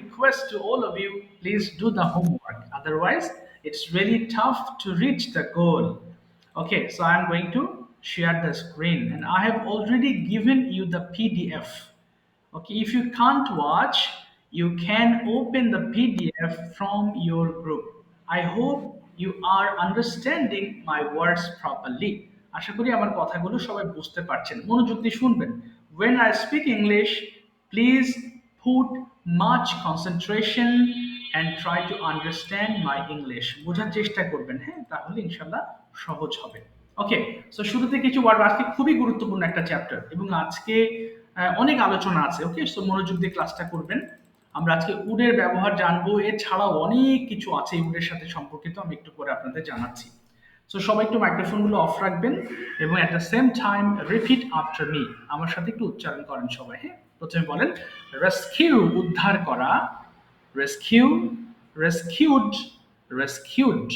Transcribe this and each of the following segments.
request to all of you, please do the homework. Otherwise, it's really tough to reach the goal. Okay, so I'm going to share the screen and I have already given you the PDF. Okay, if you can't watch, you can open the PDF from your group. I hope you are understanding my words properly. আশা করি আমার কথাগুলো সবাই বুঝতে পারছেন। মনোযোগ দিয়ে শুনবেন। When I speak English, please put much concentration and try to understand my English. বোঝার চেষ্টা করবেন, হ্যাঁ? তাহলে ইনশাআল্লাহ সহজ হবে। ওকে, সো শুরুতে কিছু ওয়ার্ড, আজকে খুবই গুরুত্বপূর্ণ একটা চ্যাপ্টার এবং আজকে অনেক আলোচনা আছে। ওকে, সো মনোযোগ দিয়ে ক্লাসটা করবেন। আমরা আজকে উডের ব্যবহার জানবো, এছাড়াও অনেক কিছু আছে উডের সাথে সম্পর্কিত, আমি একটু পরে আপনাদের জানাচ্ছি। সো সবাই একটু মাইক্রোফোনগুলো অফ রাখবেন এবং at the same time repeat after me, আমার সাথে একটু উচ্চারণ করেন সবাই। হ্যাঁ, প্রথমে বলেন রেস্কিউ, উদ্ধার করা। Rescue, rescued, rescued.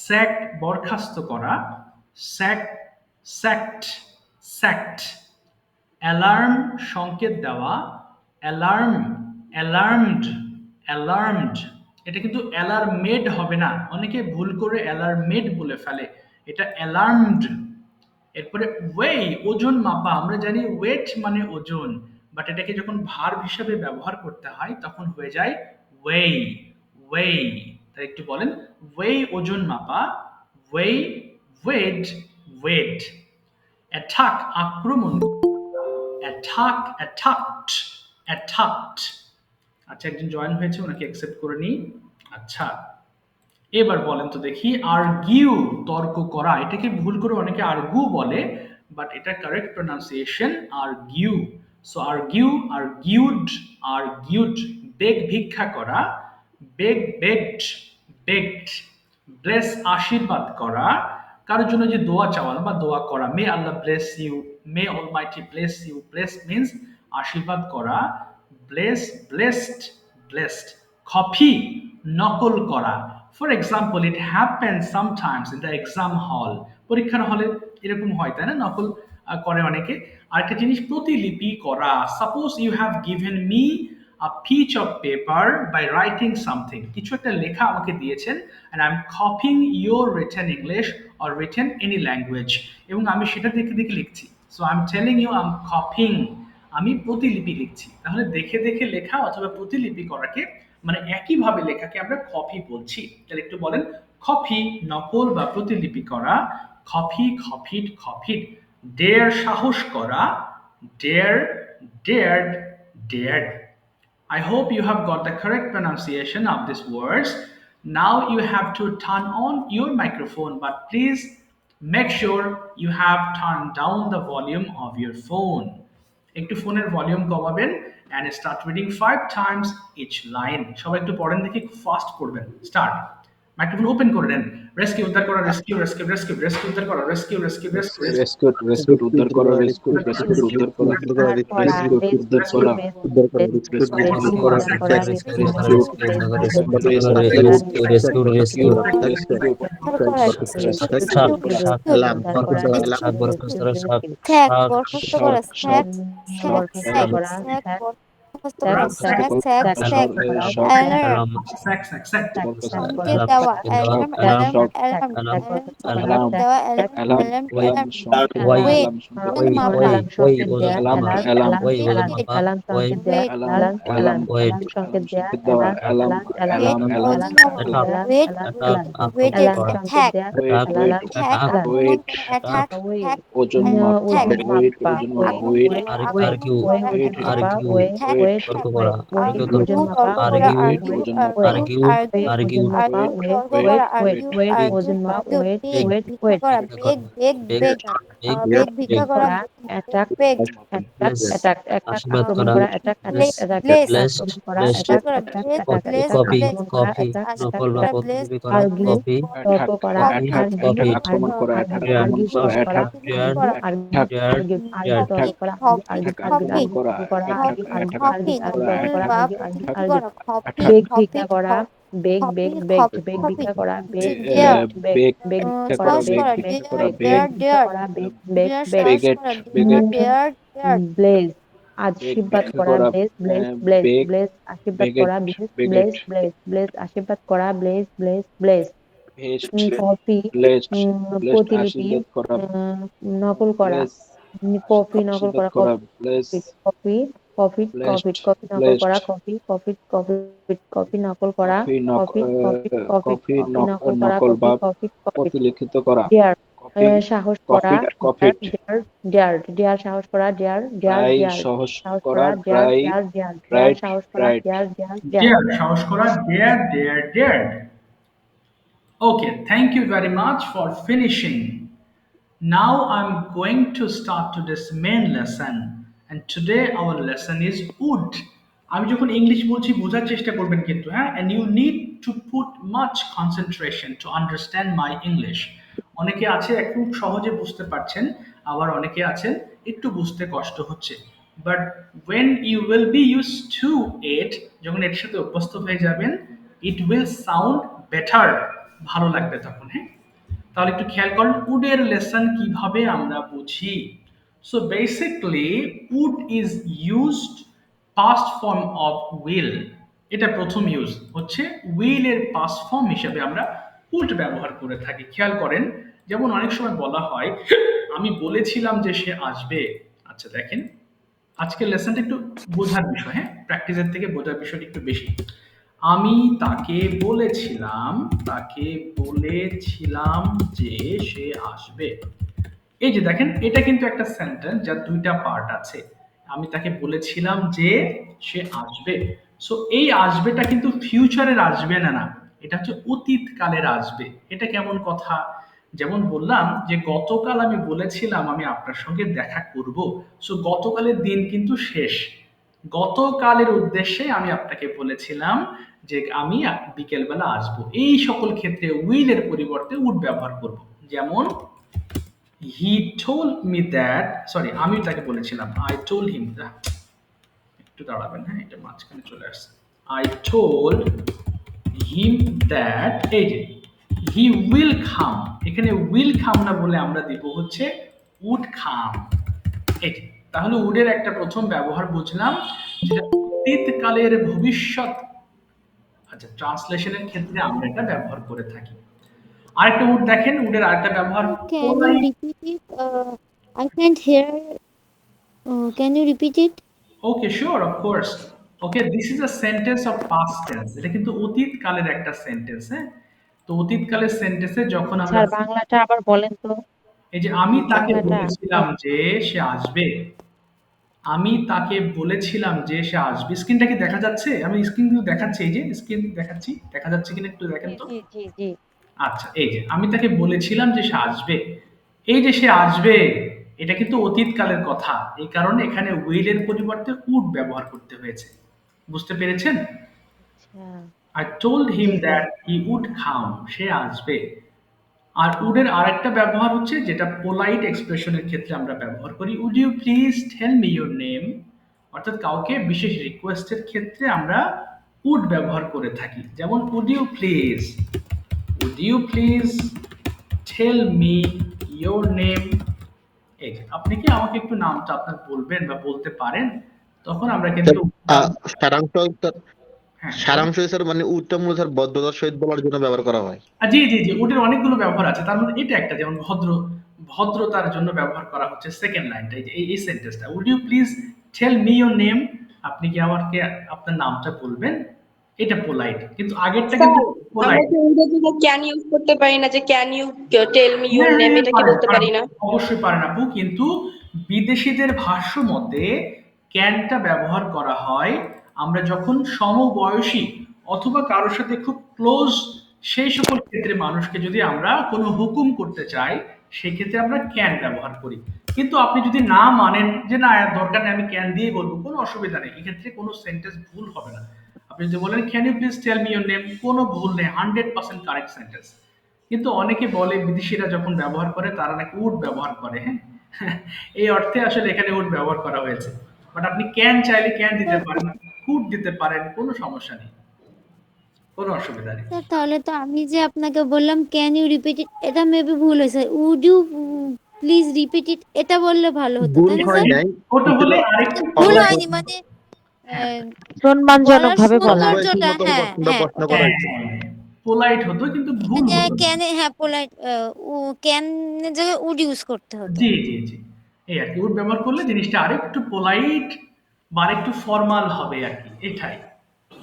স্যাক, বরখাস্ত করা। স্যাক, স্যাক্ট, স্যাক্ট। অ্যালার্ম, সংকেত দেওয়া। Alarm, alarmed, alarmed. এটা কিন্তু অ্যালার্মেড হবে না, অনেকে ভুল করে অ্যালার্মেড বলে ফেলে, এটা অ্যালার্মড। এরপরে ওয়ে, ওজন মাপা। আমরা জানি ওয়েট মানে ওজন, বাট এটাকে যখন ভার্ব হিসাবে ব্যবহার করতে হয় তখন হয়ে যায় ওয়ে, ওয়ে। তাই একটু বলেন ওয়ে, ওজন মাপা। ওয়ে, ওয়েড, ওয়েড। অ্যাটাক, আক্রমণ। Attack, attacked, attacked. আচ্ছা, একজন জয়েন হয়েছে, ওনাকে অ্যাকসেপ্ট করে নিই। আচ্ছা, এবার বলেন তো দেখি, আর্গিউ, তর্ক করা। এটাকে ভুল করে অনেকে আর্গু বলে, বাট এটা correct pronunciation argue. So argue, argued, argued. Beg, ভিক্ষা করা। বেগ, বেগড, বেগড। ব্লেস, আশীর্বাদ করা। কারোর জন্য যে দোয়া চাওয়া বা দোয়া করা। May Allah bless you, may almighty bless you. Bless means আশীর্বাদ করা। Bless, blessed, blessed. কপি, নকল করা। For example, it happen sometimes in the exam hall. পরীক্ষার হলে এরকম হয়, তাই না? নকল করে অনেকে। আরেকটা জিনিস, প্রতিলিপি করা। Suppose you have given me a piece of paper by writing something. কিছু একটা লেখা আমাকে দিয়েছেন and I'm copying your written English or written any language, এবং আমি সেটা দেখে দেখে লিখছি। So I'm telling you I'm copying, আমি প্রতিলিপি লিখছি। তাহলে দেখে দেখে লেখা অথবা প্রতিলিপি করাকে, মানে একইভাবে লেখাকে আমরা কপি বলছি। তাহলে একটু বলেন কপি, নকল বা প্রতিলিপি করা। Copy, copied, copied. ডেয়ার, সাহস করা। Dare, dared, dared. I hope you have got the correct pronunciation of these words. Now you have to turn on your microphone, but please make sure you have turned down the volume of your phone. একটু ফোনের volume কমাবেন and start reading 5 times each line. সবাই একটু পড়েন দেখি, খুব fast পড়বেন। Start. Microphone open করে নেন। রেস্কিউ, উদ্ধার করা। রেস্কিউ, রেস্কিউ, রেস্কিউ, রেস্কিউ, উদ্ধার করা। Rescue, rescue, rescue, rescued, rescued, উদ্ধার করা। রেস্কিউড, রেস্কিউড, উদ্ধার করা। রেস্কিউড, উদ্ধার করা। উদ্ধার করা। রেস্কিউড, রেস্কিউড করা। Rescued, place, place, rescued, rescued, সাপ, সাপ, অ্যালার্ম, বরখাস্ত করা, অ্যালার্ম, সাপ, বরখাস্ত করা, সাপ, স্যাক, সাপ, বরখাস্ত শক, করা। Shock, sack, shock, sack, sack, alarm, sack, বরখাস্ত করা। স্যাক, স্যাক, স্যাক, বরখাস্ত, sack. Shock, alarm, alarm, sack, sack, sack. বরখাস্ত, সংকেত অ্যালার্ম, দেওয়া। Shock, alarm, alarm, alarm, shock, alarm, alarm, alarm, সংকেত অ্যালার্ম, দেওয়া। অ্যালার্ম, অ্যালার্ম, অ্যালার্ম, ওই, অ্যালার্ম, অ্যালার্ম। সংকেত ওই, দেওয়া। ওয়েট, অ্যালার্ম, সংকেত ওজন ওই, দেওয়া। মাপা। ওই, ওই, অ্যালার্ম, ওজন মাপা, অ্যালার্ম, ওই, ওজন ওয়েট, মাপা, ওই, weight, alarm, alarm, weight, alarm, সংকেত দেওয়া। অ্যালার্ম, ওয়েট, অ্যালার্ম, অ্যালার্ম, ওজন মাপা। অ্যাটাক, ওয়েট, অ্যাটাক, ওয়েট, আক্রমণ করা, attack, weight, weight, attack, attack, আক্রমণ ওয়েট, করা। অ্যাটাক, অ্যাটাক, অ্যাটাক, ওজন মাপা। অ্যাটাক, ওয়েট, ওজন মাপা। ওয়েট, আর্গিউ, আক্রমণ করা। Weight, attack, argue, attack, weight, তর্ক অ্যাটাক। করা, আর্গিউ, ওয়েট, তর্ক করা। আর্গিউ, ওয়েট, আর্গিউ, ওজন মাপা। Argue, argue, argue, argue, argue, তর্ক ওয়েট, করা। ওয়েট, আর্গিউ, বেগ, আর্গিউ, তর্ক। বেগ, বেগ, ভিক্ষা করা। ভিক্ষা বেগ, করা, বেগ, বেগ, বেগ। বেগ, বেগ, ভিক্ষা বেগ, করা। বেগ, বেগ। ব্লেস, আশীর্বাদ করা, bless, bless, bless. Blessed, blessed, আশীর্বাদ করা। Bless, bless, copy, bless. Copy, আশীর্বাদ নকল বা করা। ব্লেস, প্রতিলিপি করা, bless. Copy, attack, copy, attack, attack, copy, আক্রমণ করা। অ্যাটাক, ডেয়ার, আক্রমণ করা। সাহস করা, অ্যাটাক, প্রতিলিপি ডেয়ার, করা। Attack, dare, dare, copy, copy, attack, copy, আক্রমণ করা। অ্যাটাক, কপি, অ্যাটাক, কপি, আক্রমণ করা। নকল অ্যাটাক, বা প্রতিলিপি অ্যাটাক, করা। Copy, attack, copy, copy, copy, copy. Dare, beg, ভিক্ষা করা। সাহস বেগ, করা। ভিক্ষা করা। দেয়ার, বেগ, দেয়ার, দেয়ার। দেয়ার, সাহস বেগেট, করা। বেগেট, দেয়ার, দেয়ার। আশীর্বাদ ব্যাখ্যা করা, করা, ব্লেস ব্লেস ব্লেস বেগ, ব্লেস আশীর্বাদ বেগেট, করা, bless baguette, bless bless bless আশীর্বাদ করা, bless bless bless vest, copy, blessed, blessed, প্রতিলিপি, আশীর্বাদ করা, নকল করা, ব্লেস, কপি নকল আশীর্বাদ করা, করা, bless, copy copy copy blessed, copy নকল ব্লেসড, করা, কপি কপি কপি কপি নকল করা, coffee, copy copy copy coffee, copy নকল করা, নকল কপি বা কপি কপি প্রতিলিখিত করা, ডেয়ার কপি, সাহস করা, কফি, ডেয়ার কফিট, ডেয়ার ডেয়ার ডেয়ার সাহস করা, ডেয়ার ডেয়ার প্রায়, ডেয়ার সহজ সাহস করা, করা, dare dry, dare dare dare bright, সাহস করা, bright, dare dare dare Dare, সাহস করা, dare. Okay, thank you very much for finishing. Now I'm going to start today's main lesson, and today our lesson is wood. আমি যখন English বলছি বোঝার চেষ্টা করবেন কিন্তু, হ্যাঁ, and you need to put much concentration to understand my English. অনেকে আছে একটু সহজে বুঝতে পারছেন, আবার অনেকে আছেন একটু বুঝতে কষ্ট হচ্ছে, but when you will be used to it, যখন এর সাথে অভ্যস্ত হয়ে যাবেন, it will sound better, ভালো লাগবে তখন, হ্যাঁ। তাহলে একটু খেয়াল করেন উডের লেসন কিভাবে আমরা বুঝি। So basically would is used past form of will, এটা প্রথম ইউজ হচ্ছে, উইলের পাস্ট ফর্ম হিসেবে আমরা উড ব্যবহার করে থাকি। খেয়াল করেন, যেমন অনেক সময় বলা হয় আমি বলেছিলাম যে সে আসবে। আচ্ছা দেখেন, আজকের লেসনটা একটু বোঝার বিষয়, হ্যাঁ, প্র্যাকটিসের থেকে বোঝার বিষয়টা একটু বেশি। আমি তাকে বলেছিলাম, তাকে বলেছিলাম যে সে আসবে। এই যে দেখেন, এটা কিন্তু একটা সেন্টেন্স যার দুইটা পার্ট আছে। আমি তাকে বলেছিলাম যে সে আসবে। সো এই আসবেটা কিন্তু ফিউচারের আসবে না, না, এটা হচ্ছে অতীত কালের আসবে। এটা কেমন কথা? যেমন বললাম যে গতকাল আমি বলেছিলাম আমি আপনার সঙ্গে দেখা করব। সো গতকালের দিন কিন্তু শেষ। গতকালের উদ্দেশ্যে আমি আপনাকে বলেছিলাম যে আমি বিকেলবেলা আসবো। এই সকল ক্ষেত্রে উইলের পরিবর্তে উড ব্যবহার করব। যেমন he told me that, sorry, আমি তাকে বলেছিলাম, আই টোল্ড হিম, একটু দাঁড়াবেন, হ্যাঁ, এটা মাঝখানে চলে আসছে। আই টোল্ড হিম দ্যাট, এই যে হি উইল কাম, এখানে উইল কাম না বলে আমরা দিব হচ্ছে উড কাম। এই যে, তাহলে উডের একটা প্রথম ব্যবহার বুঝলাম, যেটা অতীতকালের ভবিষ্যৎ, আচ্ছা, ট্রান্সলেশনের ক্ষেত্রে আমরা এটা ব্যবহার করে থাকি। আরেকটা উড দেখেন, উডের আরেকটা ব্যবহার, Can you polite. repeat it? I can't hear. Can you repeat it? Okay, sure, of course. Okay, this is a sentence of past tense, এটা কিন্তু অতীত কালের একটা সেন্টেন্স, হ্যাঁ। তো অতীত কালের সেন্টেন্সে যখন আমরা, স্যার বাংলাটা আবার বলেন তো, এই যে আমি তাকে বাংলাটা বলেছিলাম যে সে আসবে, আমি তাকে বলেছিলাম যে সে আসবে। স্ক্রিনটা কি দেখা যাচ্ছে? আমি স্ক্রিন কিন্তু দেখাচ্ছি, এই যে স্ক্রিন দেখাচ্ছি, দেখা যাচ্ছে কিনা একটু দেখেন জি তো। জি জি জি আচ্ছা, এই যে আমি তাকে বলেছিলাম যে সে আসবে, এই যে সে আসবে, এটা কিন্তু অতীতকালের কথা, এই কারণে এখানে উইলের পরিবর্তে উড ব্যবহার করতে হয়েছে। বুঝতে পেরেছেন? আচ্ছা আই টোল্ড হিম জি sir that he would come, সে আসবে। আর উডের আরেকটা ব্যবহার হচ্ছে, যেটা পোলাইট এক্সপ্রেশনের ক্ষেত্রে আমরা ব্যবহার করি, would you please tell me your name, অর্থাৎ কাউকে বিশেষ রিকোয়েস্টের ক্ষেত্রে আমরা উড ব্যবহার করে থাকি। যেমন would you please tell me your name. এই যে, আপনি কি আমাকে একটু নামটা আপনার বলবেন বা বলতে পারেন? তখন আমরা স্যার, কিন্তু, সারাংশ হ্যাঁ বলুন। সারাংশ স্যার মানে উত্তম স্যার ভদ্রতার সহিত বলার জন্য ব্যবহার করা হয়। জি জি জি, ওটার অনেকগুলো ব্যবহার আছে, তার মধ্যে এটা একটা, যেমন ভদ্রতার জন্য ব্যবহার করা হচ্ছে সেকেন্ড লাইনটা, এই যে এই সেন্টেন্সটা, would you please tell me your name, আপনি কি আমাকে আপনার নামটা বলবেন, এটা পোলাইট, কিন্তু আগেরটা কিন্তু স্যার, আমরা পোলাইট। কি ইংরেজিতে ক্যান ইউজ করতে পারি না, যে can you tell me your হ্যাঁ নেম, হ্যাঁ, এটা কি পারেন বলতে পারেন, পারি না? অবশ্যই পারেন আপু, কিন্তু বিদেশিদের ভাষ্য মতে ক্যানটা ব্যবহার করা হয় আমরা যখন সমবয়সী অথবা কারোর সাথে খুব ক্লোজ, সেই সকল ক্ষেত্রে মানুষকে যদি আমরা কোনো হুকুম করতে চাই, সেক্ষেত্রে আমরা ক্যান ব্যবহার করি। কিন্তু আপনি যদি না মানেন যে না এর দরকার নেই, আমি ক্যান দিয়েই বলবো, কোনো অসুবিধা নেই, এক্ষেত্রে কোনো সেন্টেন্স ভুল হবে না। আপনি যদি বলেন can you please tell me your name, কোনো ভুল নেই, 100% কারেক্ট সেন্টেন্স। কিন্তু অনেকে বলে বিদেশিরা যখন ব্যবহার করে তারা নাকি উড ব্যবহার করে, হ্যাঁ, এই অর্থে আসলে এখানে উড ব্যবহার করা হয়েছে। বাট আপনি ক্যান চাইলে ক্যান দিতে স্যার, পারেন, কুড দিতে পারেন, কোনো সমস্যা নেই, কোনো অসুবিধা নেই। তাহলে তো আমি যে আপনাকে বললাম ক্যান ইউ রিপিট ইট, এটা মেবি ভুল হয়েছে। Would you please repeat it, এটা বললে ভালো হতো, ভুল তাই না হয় স্যার? নাই ছোট হলে আরেকটু ভুল polite- হয়নি মানে হ্যাঁ সম্মানজনক বলার ভাবে বলা। সৌন্দর্যটা, হ্যাঁ হ্যাঁ প্রশ্ন করা হ্যাঁ হয়েছে। পোলাইট হতো কিন্তু ভুল মানে হতো না। ক্যানে, হ্যাঁ পোলাইট, ক্যান এর জায়গায় উড ইউজ করতে হতো। জি জি জি, এই আর কি উড ব্যবহার করলে জিনিসটা আরেকটু পোলাইট বা আরেকটু ফর্মাল হবে আর কি, এটাই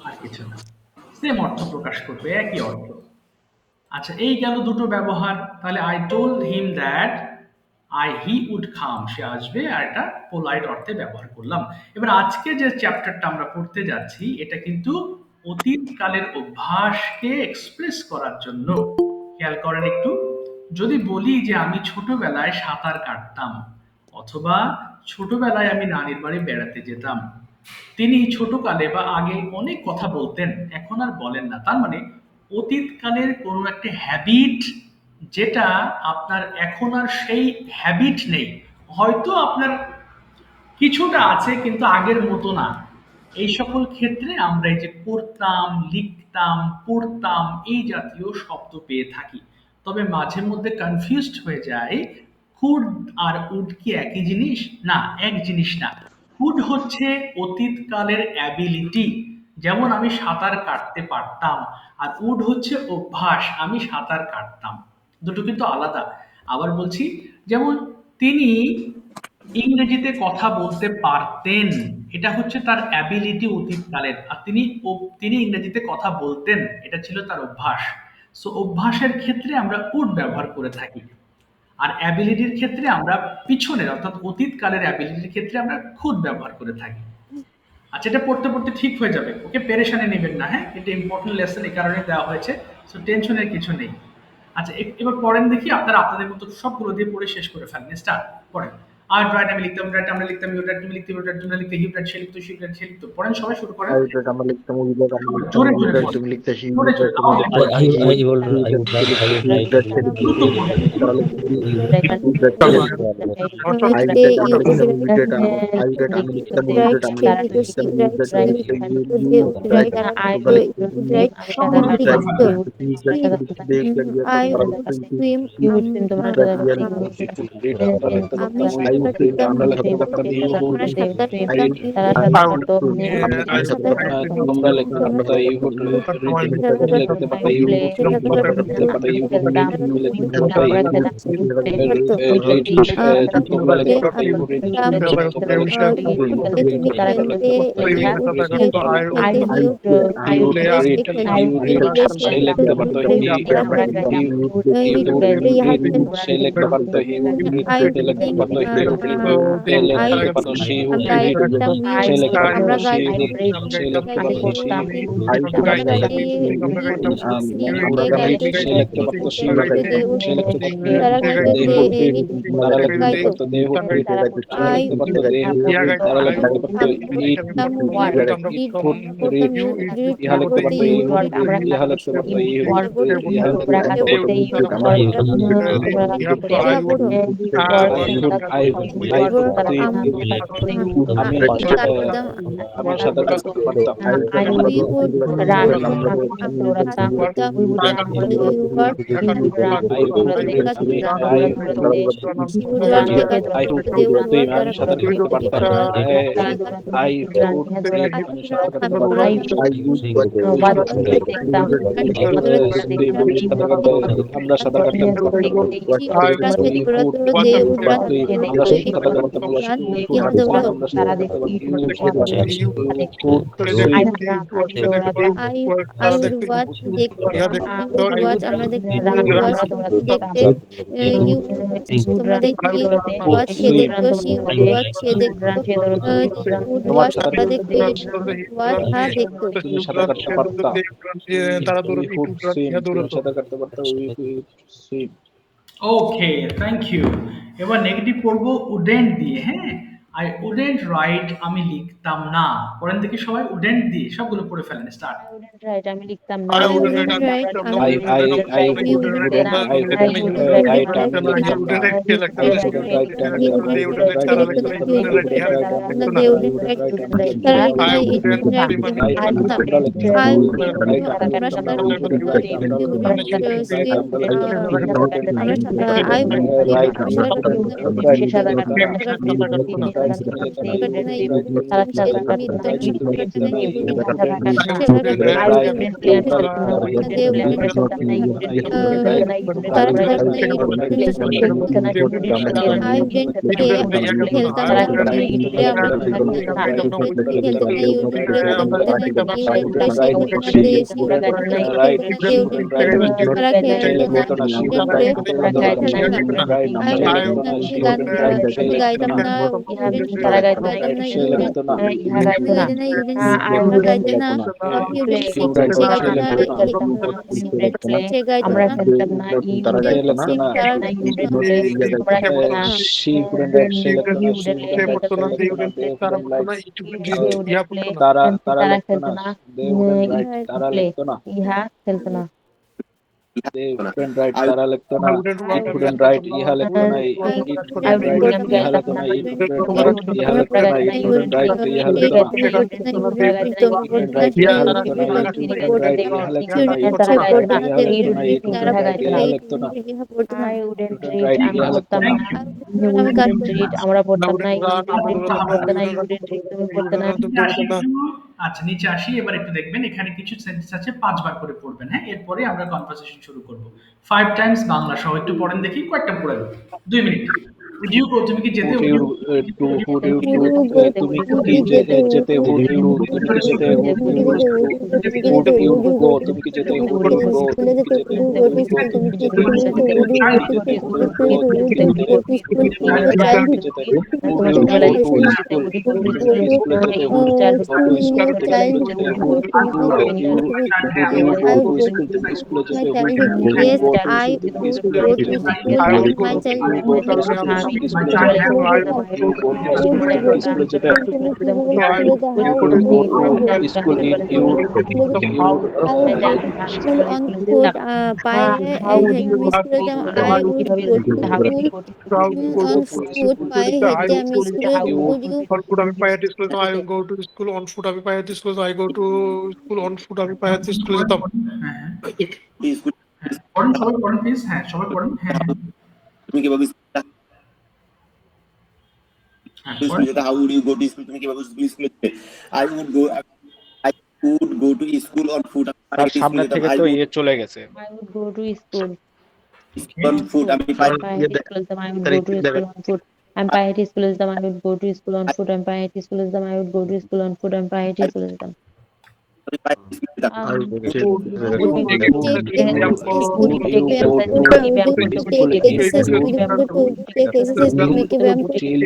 আর কিছু না, সেম অর্থ প্রকাশ করবে, একই অর্থ। আচ্ছা এই গেল দুটো ব্যবহার, তাহলে I told him that he would come, সে আসবে, আর এটা পোলাইট অর্থে ব্যবহার করলাম। এবার আজকে যে চ্যাপ্টারটা আমরা পড়তে যাচ্ছি এটা কিন্তু অতীতকালের অভ্যাসকে এক্সপ্রেস করার জন্য। খেয়াল করেন একটু, যদি বলি যে আমি ছোটবেলায় সাঁতার কাটতাম, অথবা ছোটবেলায় আমি নানির বাড়ি বেড়াতে যেতাম, তিনি ছোটকালে বা আগে অনেক কথা বলতেন, এখন আর বলেন না। তার মানে অতীতকালের কোনো একটা হ্যাবিট যেটা আপনার এখন আর সেই হ্যাবিট নেই, হয়তো আপনার কিছুটা আছে কিন্তু আগের মতো না। এই সকল ক্ষেত্রে আমরা এই যে করতাম, লিখতাম, পড়তাম এই জাতীয় শব্দ পেয়ে থাকি। তবে মাঝে মধ্যে কনফিউজড হয়ে যায়, কুড আর উড কি একই জিনিস? না, এক জিনিস না। কুড হচ্ছে অতীতকালের অ্যাবিলিটি, যেমন আমি সাঁতার কাটতে পারতাম, আর উড হচ্ছে অভ্যাস, আমি সাঁতার কাটতাম, দুটো কিন্তু আলাদা। আবার বলছি, যেমন তিনি ইংরেজিতে কথা বলতে পারতেন, এটা হচ্ছে তার অ্যাবিলিটি অতীতকালের, আর তিনি ইংরেজিতে কথা বলতেন, এটা ছিল তার অভ্যাস। সো অভ্যাসের ক্ষেত্রে আমরা উড ব্যবহার করে থাকি, আর অ্যাবিলিটির ক্ষেত্রে আমরা পিছনের অর্থাৎ অতীতকালের অ্যাবিলিটির ক্ষেত্রে আমরা খুদ ব্যবহার করে থাকি। আচ্ছা এটা পড়তে পড়তে ঠিক হয়ে যাবে, ওকে পেরেশানি নেবেন না, হ্যাঁ এটা ইম্পর্টেন্ট লেসন, এই কারণে দেওয়া হয়েছে, সো টেনশনের কিছু নেই। আচ্ছা এবার পড়েন দেখি, আপনারা আপনাদের মতো সবগুলো দিয়ে পড়ে শেষ করে ফেলেন, স্টার্ট পড়েন। আর রাইট আমি লিখতাম, রাইট আমরা লিখতাম, ইউ রাইট তুমি লিখতে, ইউ রাইট তুমি লিখতে, হিউ রাইট সে লিখতো, শি রাইট সে লিখতো, পড়েন সবাই শুরু করেন। আই উড আমরা লিখতাম, উই উড আমরা সবাই লিখতাম, জোরে ইউ জোরে রাইট বলেন, তুমি লিখতে, শি জোরে উড জোরে রাইট তুমি আওয়াজ লিখতে, I will write, দ্রুত পড়ে। They আই উড রাইট আমি লিখতাম, উই উড write, আমরা she লিখতাম, লিখতো, she writes, তুমি they লিখতে, লিখতো, you they would would write, write, তোমরা they লিখতে, would write, সবাই উনি লিখতে লিখতো। I swim, আমি সাঁতার কাটতাম, তোমরা সাঁতার কাটতাম, আমি সাঁতার কাটতাম, তোমরা সাঁতার কাটতো, আমি সাঁতার কাটতাম, সে সাঁতার কাটতো, ওকে উঠে তুমি খেলতে, খেলতে গিয়ে গায়ে দিতাম, আমরা গায়ে তারা গাইতো। I what did করতাম, করতে আমরা সাঁতার আমরা দেখতে তোমরা দেখতে ওয়াচ সে দেখতো, সে ওয়াচ সে দেখতো, ওয়াচ তারা দেখতো, ওয়াচ হা দেখতো। সাঁতার কাটতে পারতাম, তারা সাঁতার কাটতে পারতাম। Okay thank you. এবার নেগেটিভ করব উডেন্ট দিয়ে, হ্যাঁ আই উডেন্ট রাইট, আমি লিখতাম না। পড়েন দেখি সবাই, উডেন্ট দিয়ে সবগুলো পড়ে ফেলেন, স্টার্ট। I wouldn't write, আমি লিখতাম না। I You wouldn't wouldn't write, আমি write, লিখতাম না। আমি I You I wouldn't লিখতাম I না। write, You wouldn't wouldn't wouldn't write, write, I লিখতাম I না। wouldn't You wouldn't write, write, wouldn't আমি লিখতাম না। You লিখতাম না। wouldn't write, কে লিখতাম you না। You wouldn't wouldn't write, write, আমি you আমি You wouldn't wouldn't wouldn't write, write, write, তারা you আমি লিখতো না। wouldn't You লিখতাম না। wouldn't You write, write, wouldn't ইহা write, লিখতো আমি লিখতো না। লিখতাম they না। You wouldn't wouldn't write, write, you আমি wouldn't write, লিখতাম তারা না। I এই wouldn't, wouldn't write, আমি you লিখতাম রাইট, না। wouldn't আমি লিখতাম। আমরা লিখতাম না। I You would wouldn't you write, তারা আমি আমরা লিখতাম লিখতাম না। না। সাধারণ You আমরা লিখতাম না। wouldn't You আমরা write, wouldn't আমরা write, লিখতাম না। You student wouldn't write, আমরা লিখতাম না। আমরা You wouldn't I write, আমি লিখতাম না। You সাদা wouldn't কাটতাম write, আমি লিখতাম না, কাটতো না। wouldn't write, তুমি লিখতাম না। You wouldn't write, তুমি তারা লিখতাম সাদা না। You কাটতাম wouldn't write, তুমি লিখতাম না। You wouldn't সাদা write, কাটতাম I না। wouldn't wouldn't write, write, আমি play wouldn't লিখতাম write, না। করতাম না। তারা You লিখতাম wouldn't না। play You wouldn't করতাম না। write, You না, wouldn't you wouldn't write, তারা তারা খেলতাম লিখতাম না। না। You You wouldn't wouldn't write, play আমরা করতাম লিখতাম না। না। They wouldn't আমরা write, I লিখতাম না। wouldn't they play wouldn't write, খেলতাম I না। wouldn't You write, wouldn't play লিখতাম আমরা না। You থাকতাম wouldn't না। write, লিখতাম না। আমরা We লিখতাম খেলতাম না। না। You You wouldn't wouldn't write, play আমরা আমরা খেলতাম না। লিখতাম লিখতাম না। না। You You wouldn't wouldn't play write, খেলতাম না। she They wouldn't wouldn't write, play right, খেলতাম না। They she wouldn't wouldn't play write, আমি লিখতাম তারা না। খেলতো She না। লিখতো না। You She wouldn't wouldn't play write, আমরা খেলতাম she না। wouldn't write, I she wouldn't লিখতো না। আমি She গান wouldn't write, she আমি লিখতো গাইতাম না। না। You wouldn't She তারা wouldn't গাইতাম write, না। she You wouldn't লিখতো না। ইহা গাইতো না। You I wouldn't write, wouldn't she লিখতো না। you wouldn't She sing wouldn't write, say she গাইতো না। লিখতো না। খেলতাম না। You wouldn't play She আমরা খেলতাম না। You তারা wouldn't লিখতো sing না। তারা You wouldn't play আমরা খেলতাম না। She couldn't write, she লিখতো না। You She wouldn't play wouldn't write, খেলতাম she না। You লিখতো না। wouldn't play They couldn't write, they wouldn't play তারা তারা লিখতো খেলতো না। না। They wouldn't ইহা write, তারা play লিখতো না। ইহা খেলতো না। They couldn't write, তারা লিখতো না। I wouldn't I It work, আমি couldn't লিখতাম write, না। ইহা লিখতো না। I It I couldn't wouldn't write, আমি ইহা গাইতাম লিখতো না। না। It couldn't You write, wouldn't ইহা লিখতো আমরা না। গাইতাম It না। You couldn't wouldn't write, ইহা সে লিখতো না। গাইতো না। You wouldn't sing It couldn't write, ইহা লিখতো না। It couldn't write, ইহা লিখতো না। It তারা couldn't গাইতো write, না। ইহা You লিখতো না। wouldn't It sing couldn't ইহা write, গাইতো না। ইহা লিখতো না। I wouldn't Couldn't read write, আমি ইহা লিখতো পড়তাম না। না। You wouldn't read আমরা I পড়তাম না। wouldn't You run, I wouldn't read wouldn't তুমি run, I পড়তে না। wouldn't You run, wouldn't read তুমি I পড়তে wouldn't না। run, তুমি নিচে পড়তে আসি না। একটু। আচ্ছা, নিচে আসি, এবার একটু দেখবেন এখানে কিছু সেন্টেন্স আছে ৫ বার করে পড়বেন, হ্যাঁ, এরপরে আমরা কনভারসেশন শুরু করব। 5 টাইমস বাংলা সহ একটু পড়েন দেখি, কয়েকটা পড়েন, 2 মিনিট। উড ইউ গো, তুমি কি যেতে? Would would you you do? Would you do? তুমি কি যেতে? Would you do? তুমি কি যেতে? Would you would you go? তুমি কি যেতে? Would you go? তুমি কি যেতে? Would you go? তুমি কি যেতে? Would you go? তুমি কি যেতে? Would you go? তুমি কি যেতে? তুমি কি যেতে? Would you go to school? তুমি কি যেতে? স্কুলে যেতে? Would you go to school? তুমি স্কুলে যেতে? Would you go to school? তুমি কি স্কুলে যেতে? Would you go to school? তুমি কি স্কুলে যেতে? I would go Would to you school, go to তাহলে school? আমি তুমি কি My স্কুলে child যেতে? has I Would you go to school? তুমি কি স্কুলে যেতে? so I Would you go to go school. to school in So how your school on foot পায়ে হেঁটে স্কুলে যেতাম I would go to school so how to go on to foot school? পায়ে I হেঁটে would আমি go স্কুলে you would you on foot আমি পায়ে হেঁটে স্কুলে যেতাম I go to school on foot আমি পায়ে হেঁটে স্কুলে I go to school on foot আমি পায়ে হেঁটে স্কুলে যেতাম হ্যাঁ, হ্যাঁ, পড়েন সবাই, পড়েন প্লিজ, হ্যাঁ সবাই পড়েন, হ্যাঁ, হ্যাঁ, তুমি কিভাবে হ্যাঁ, স্কুলে পড়েন। যেতে how would you go to school তুমি কিভাবে স্কুলে যেতে I would go to school on foot তার সামনে থেকে আই তো উড ইয়ে চলে গেছে। I would go to school on on foot foot. আমি I'm Payati school is the I would go to school on foot. I'm Payati school is the I would go to school on foot. I'm Payati school is the I would go to school on foot. I'm Payati school is the পায়ে স্কুলে যেতাম would you take Would you take go to school in exercise your take exercise to make a ব্যায়াম করতে child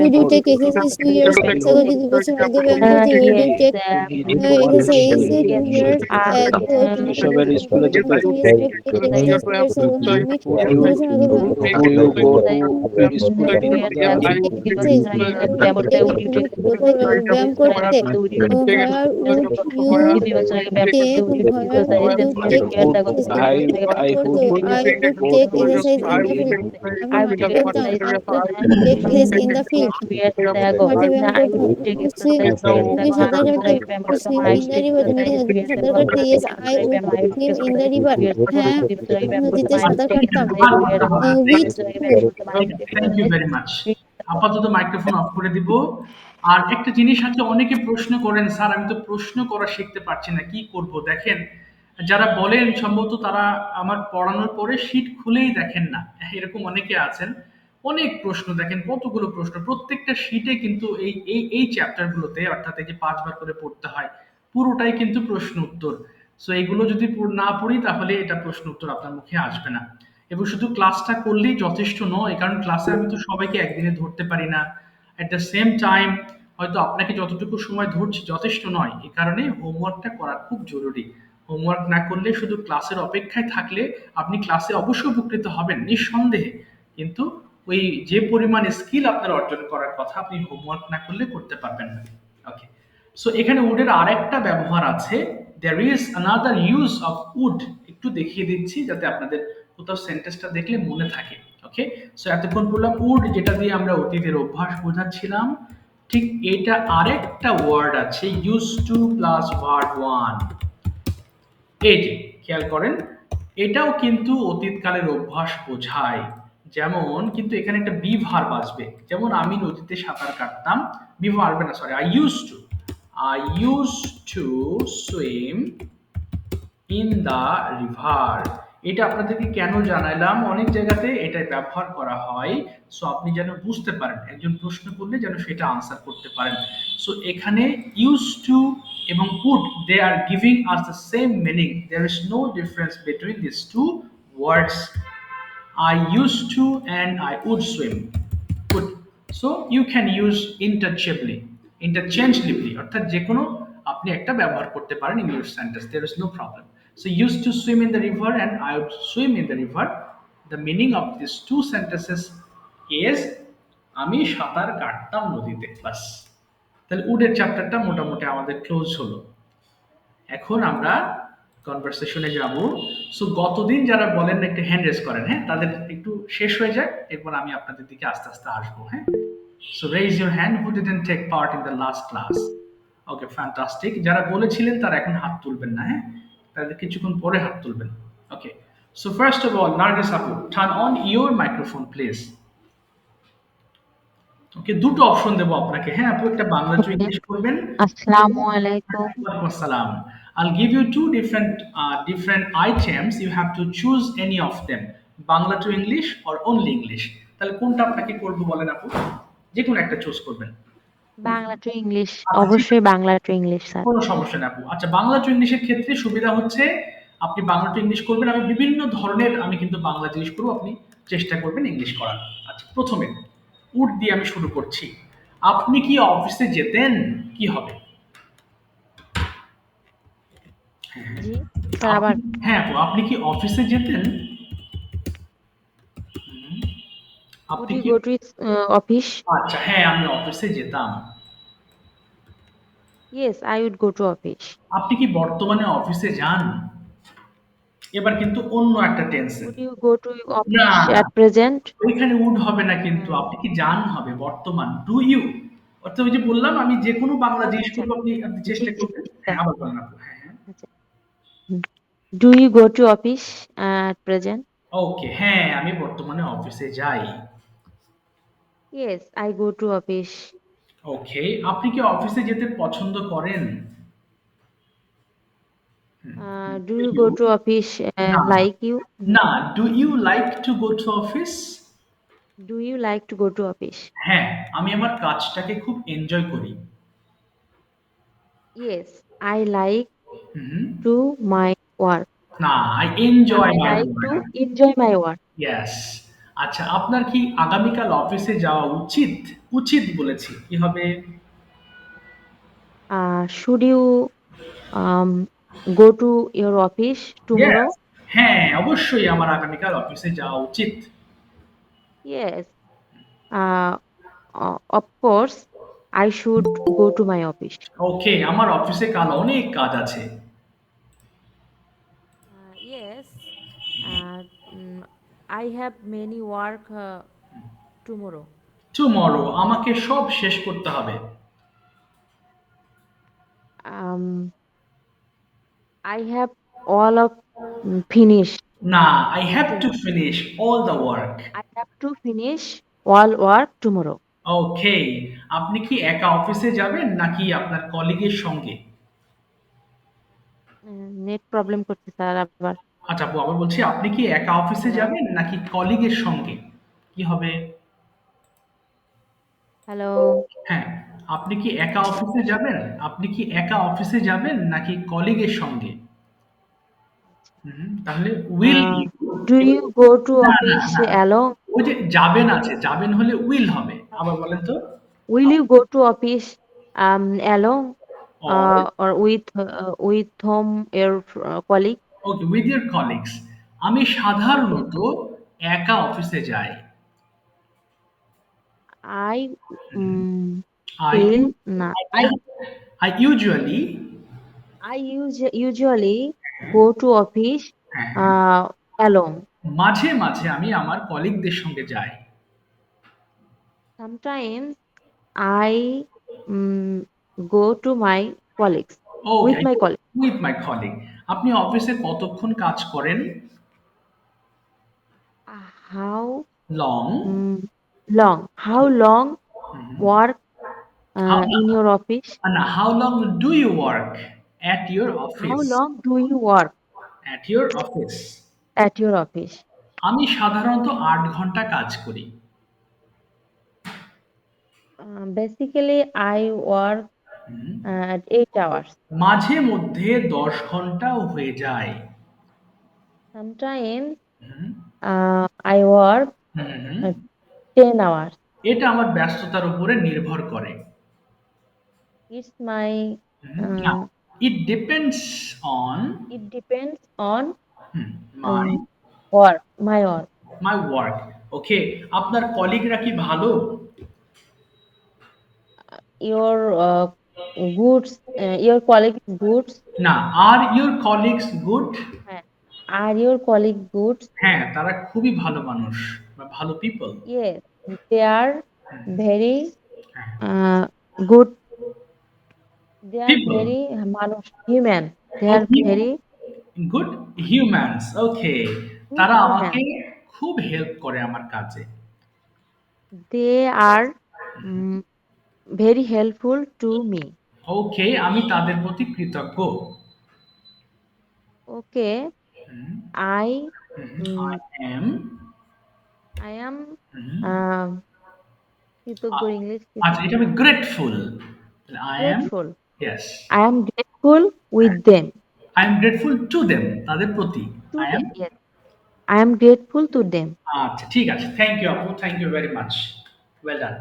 would you take exercise 2 years ago যদি বছর আগে ব্যায়াম করতে would you take exercise 2 years ago তুমি এসবের স্কুলে যেতে? exercise 2 years ago তুমি Would 2 you বছর আগে ব্যায়াম do you go to school in India? তুমি কোথায় ব্যায়াম করতে where would you take where would you take Would exercise I would I would go take to exercise in the field আমি মাঠে করতাম I would take exercise in the field মাঠে ব্যায়াম করতাম তুমি সাঁতার কাটতে swim in the river তুমি কি নদীতে সাঁতার কাটতে yes I would swim in the river হ্যাঁ নদীতে সাঁতার কাটতাম with who thank you very much. আপাতত মাইক্রোফোন অফ করে দিব। আর একটা জিনিস আছে, অনেকে প্রশ্ন করেন, স্যার আমি তো প্রশ্ন করা শিখতে পারছি না, কি করব? দেখেন, যারা বলেন সম্ভবত তারা আমার পড়ানোর পরে শীট খুলেই দেখেন না, এরকম অনেকে আছেন। অনেক প্রশ্ন, দেখেন কতগুলো প্রশ্ন, প্রত্যেকটা শীটে কিন্তু এই চ্যাপ্টারগুলোতে, অর্থাৎ এই যে 5 বার করে পড়তে হয়, পুরোটাই কিন্তু প্রশ্ন উত্তর। সো এগুলো যদি না পড়ি তাহলে এটা প্রশ্ন উত্তর আপনার মুখে আসবে না। এবং শুধু ক্লাসটা করলেই যথেষ্ট নয়, কারণ ক্লাসে আমি তো সবাইকে একদিনে ধরতে পারি না। অ্যাট দ্য সেম টাইম হয়তো আপনাকে যতটুকু সময় ধরছি যথেষ্ট নয়, এই কারণে হোমওয়ার্কটা করা খুব জরুরি। হোমওয়ার্ক না করলে, শুধু ক্লাসের অপেক্ষায় থাকলে আপনি ক্লাসে অবশ্যই উপকৃত হবেন নিঃসন্দেহে, কিন্তু ওই যে পরিমাণ স্কিল আপনার অর্জন করার কথা আপনি হোমওয়ার্ক না করলে করতে পারবেন না। ওকে, সো এখানে উডের আরেকটা ব্যবহার আছে, there is another use of wood, একটু দেখিয়ে দিচ্ছি যাতে আপনাদের কোথাও সেন্টেন্সটা দেখলে মনে থাকে। ওকে, সো এতক্ষণ বললাম উড, যেটা দিয়ে আমরা অতীতের অভ্যাস বোঝাচ্ছিলাম, ঠিক এটা আরেকটা ওয়ার্ড আছে use to plus verb one. এই যে খেয়াল করেন, এটাও কিন্তু অতীতকালের অভ্যাস বোঝায়। যেমন কিন্তু এখানে একটা বি ভার্ব আসবে, যেমন আমি নদীতে সাঁতার কাটতাম, বি ভার্বে না, sorry, I use to swim in the river. এটা আপনাদেরকে কেন জানাইলাম, অনেক জায়গাতে এটা ব্যবহার করা হয়, সো আপনি যেন বুঝতে পারেন, একজন প্রশ্ন করলে যেন সেটা আনসার করতে পারেন। সো এখানে ইউজ টু এবং would, they are giving us the same meaning, there is no difference between this two words. I used to and I would swim. Good. So you can use interchangeably, অর্থাৎ যে কোনো আপনি একটা ব্যবহার করতে পারেন in your sentence. There is no problem. So used to swim in the river and I would swim in the river. The meaning of these two sentences is আমি সাঁতার কাটতাম নদীতে, বাস। তাহলে উডের চ্যাপ্টারটা মোটামুটি আমাদের ক্লোজ হলো। এখন আমরা কনভারসেশনে যাব। সো গতদিন যারা বলেন না একটু হ্যান্ড রেজ করেন, হ্যাঁ, তাদের একটু শেষ হয়ে যায়, এরপর আমি আপনাদের দিকে আস্তে আস্তে আসবো। হ্যাঁ, so raise your hand who didn't take part in the last class. Okay, fantastic. যারা বলেছিলেন তারা এখন হাত তুলবেন না, হ্যাঁ, তাদের কিছুক্ষণ পরে হাত তুলবেন। Okay, so first of all Nargis আপু, turn on your microphone please. Okay, দুটো অপশন দেবো আপনাকে, হ্যাঁ আপু, একটা বাংলা টু ইংলিশ করবেন। আসসালামু আলাইকুম। Walaikum Assalam. I'll give you two different items. You have to choose any of them. Bangla to English or only English. তাহলে কোনটা আপনাকে করবো বলেন আপু? যে কোনো একটা চুজ করবেন। বাংলা টু ইংলিশ, আচ্ছা, অবশ্যই বাংলা টু ইংলিশ স্যার। কোনো সমস্যা নেই আপু। আচ্ছা, বাংলা টু ইংলিশের ক্ষেত্রে সুবিধা হচ্ছে আপনি বাংলা টু ইংলিশ করবেন, আমি বিভিন্ন ধরনের আমি কিন্তু বাংলা জিনিস করবো, আপনি চেষ্টা করবেন ইংলিশ করার। আচ্ছা, প্রথমে উড দিয়ে আমি শুরু করছি। আপনি কি অফিসে যেতেন, কি হবে? জি স্যার, আবার হ্যাঁ আপু, আপনি কি অফিসে যেতেন? would আপনি you কি, go to অফিস? আচ্ছা হ্যাঁ আমি অফিসে যেতাম। Yes, I would go to office. আপনি কি বর্তমানে অফিসে যান? এবার কিন্তু অন্য একটা টেন্সে। Would you go to না office না, at present? ওইখানে উড হবে না, কিন্তু আপনি কি যান হবে, বর্তমান ডু ইউ। অর্থাৎ ওই যে বললাম আমি যে কোনো বাংলা আচ্ছা জিনিস আচ্ছা, করবো, আপনি জি চেষ্টা জি করবেন। হ্যাঁ, স্যার, আবার বলেন আপু। হ্যাঁ হ্যাঁ, আচ্ছা। Do you go to office at present? ওকে, হ্যাঁ আমি বর্তমানে অফিসে যাই। Yes, I go to office. ওকে, আপনি কি অফিসে যেতে পছন্দ করেন? Do you you, go to office না like you? না, do you like to go to office? Do you like to go to office? হ্যাঁ, আমি আমার কাজটাকে খুব এনজয় করি। Yes, I like hmm, to my work. না, I enjoy I my like to work. enjoy my work. Yes. আচ্ছা, আপনার কি আগামীকাল অফিসে যাওয়া উচিত? উচিত বলেছি, কি হবে? Should you go to your office tomorrow? Yes, হ্যাঁ অবশ্যই আমার আগামীকাল অফিসে যাওয়া উচিত। Yes. Uh, of course, I should go to my office. ওকে, আমার অফিসে কাল অনেক কাজ আছে। Yes. Uh, mm, I have many work tomorrow. Tomorrow, আমাকে সব শেষ করতে হবে। Um, I have all of finished. না, I have to finish all the work. I have to finish all work tomorrow. ওকে, আপনি কি একা অফিসে যাবেন নাকি আপনার কলিগের সঙ্গে? নেট প্রবলেম করছে স্যার আবার। আচ্ছা আপু, আবার বলছি, আপনি কি একা অফিসে হ্যালো যাবেন নাকি কলিগের সঙ্গে, কি হবে? হ্যালো হ্যাঁ, আপনি কি একা অফিসে যাবেন? আপনি কি একা অফিসে যাবেন নাকি কলিগের সঙ্গে? তাহলে will, do you go to না না অফিস না, অ্যালোং? ওই যে যাবেন আছে, যাবেন হলে উইল হবে। আবার বলেন তো। Will you go to office along or, or with whom your colleague? Okay, with your colleagues. আমি With your সাধারণত একা অফিসে যাই। I um, I will না I usually usually go to office হ্যাঁ, হ্যাঁ, alone. মাঝে মাঝে আমি আমার কলিগদের সঙ্গে যাই। Sometimes I um, go to my colleagues with ওকে, my colleagues. With my colleague. আপনি অফিসে কতক্ষণ কাজ করেন? How লং? long? How long work how in your office? না, how long do you work at your How office? long do you work at your office? at your office? আমি সাধারণত ৮ ঘন্টা কাজ করি। Basically, I work at 8 hours. মাঝে মধ্যে ১০ ঘন্টাও হয়ে যায়। Sometimes hmm, I work hmm, hmm. at 10 hours. এটা আমার ব্যস্ততার উপরে নির্ভর করে। It's my না, uh, it depends on it depends on my my work. My work. Okay, আপনার কলিগরা কি ভালো? Your your colleague goods. না, আর ইউর কলিগস গুড? হ্যাঁ, are your colleague goods? হ্যাঁ, তারা খুবই ভালো মানুষ বা ভালো people. Yes, they are very good. They are people very মানুষ human. They are very good humans. Okay, good তারা human. আমাকে খুব হেল্প করে আমার কাজে। They are very helpful to me. ওকে, আমি তাদের প্রতি কৃতজ্ঞ। Okay, I I am I am কৃতজ্ঞ ইংলিশ কি আচ্ছা, এটা আমি grateful. I am grateful. Yes, I am grateful with them. I am grateful to them, তাদের প্রতি। To I am them, yes. I am grateful to them. আচ্ছা, ঠিক আছে। থ্যাংক ইউ আপু, thank you very much. Well done.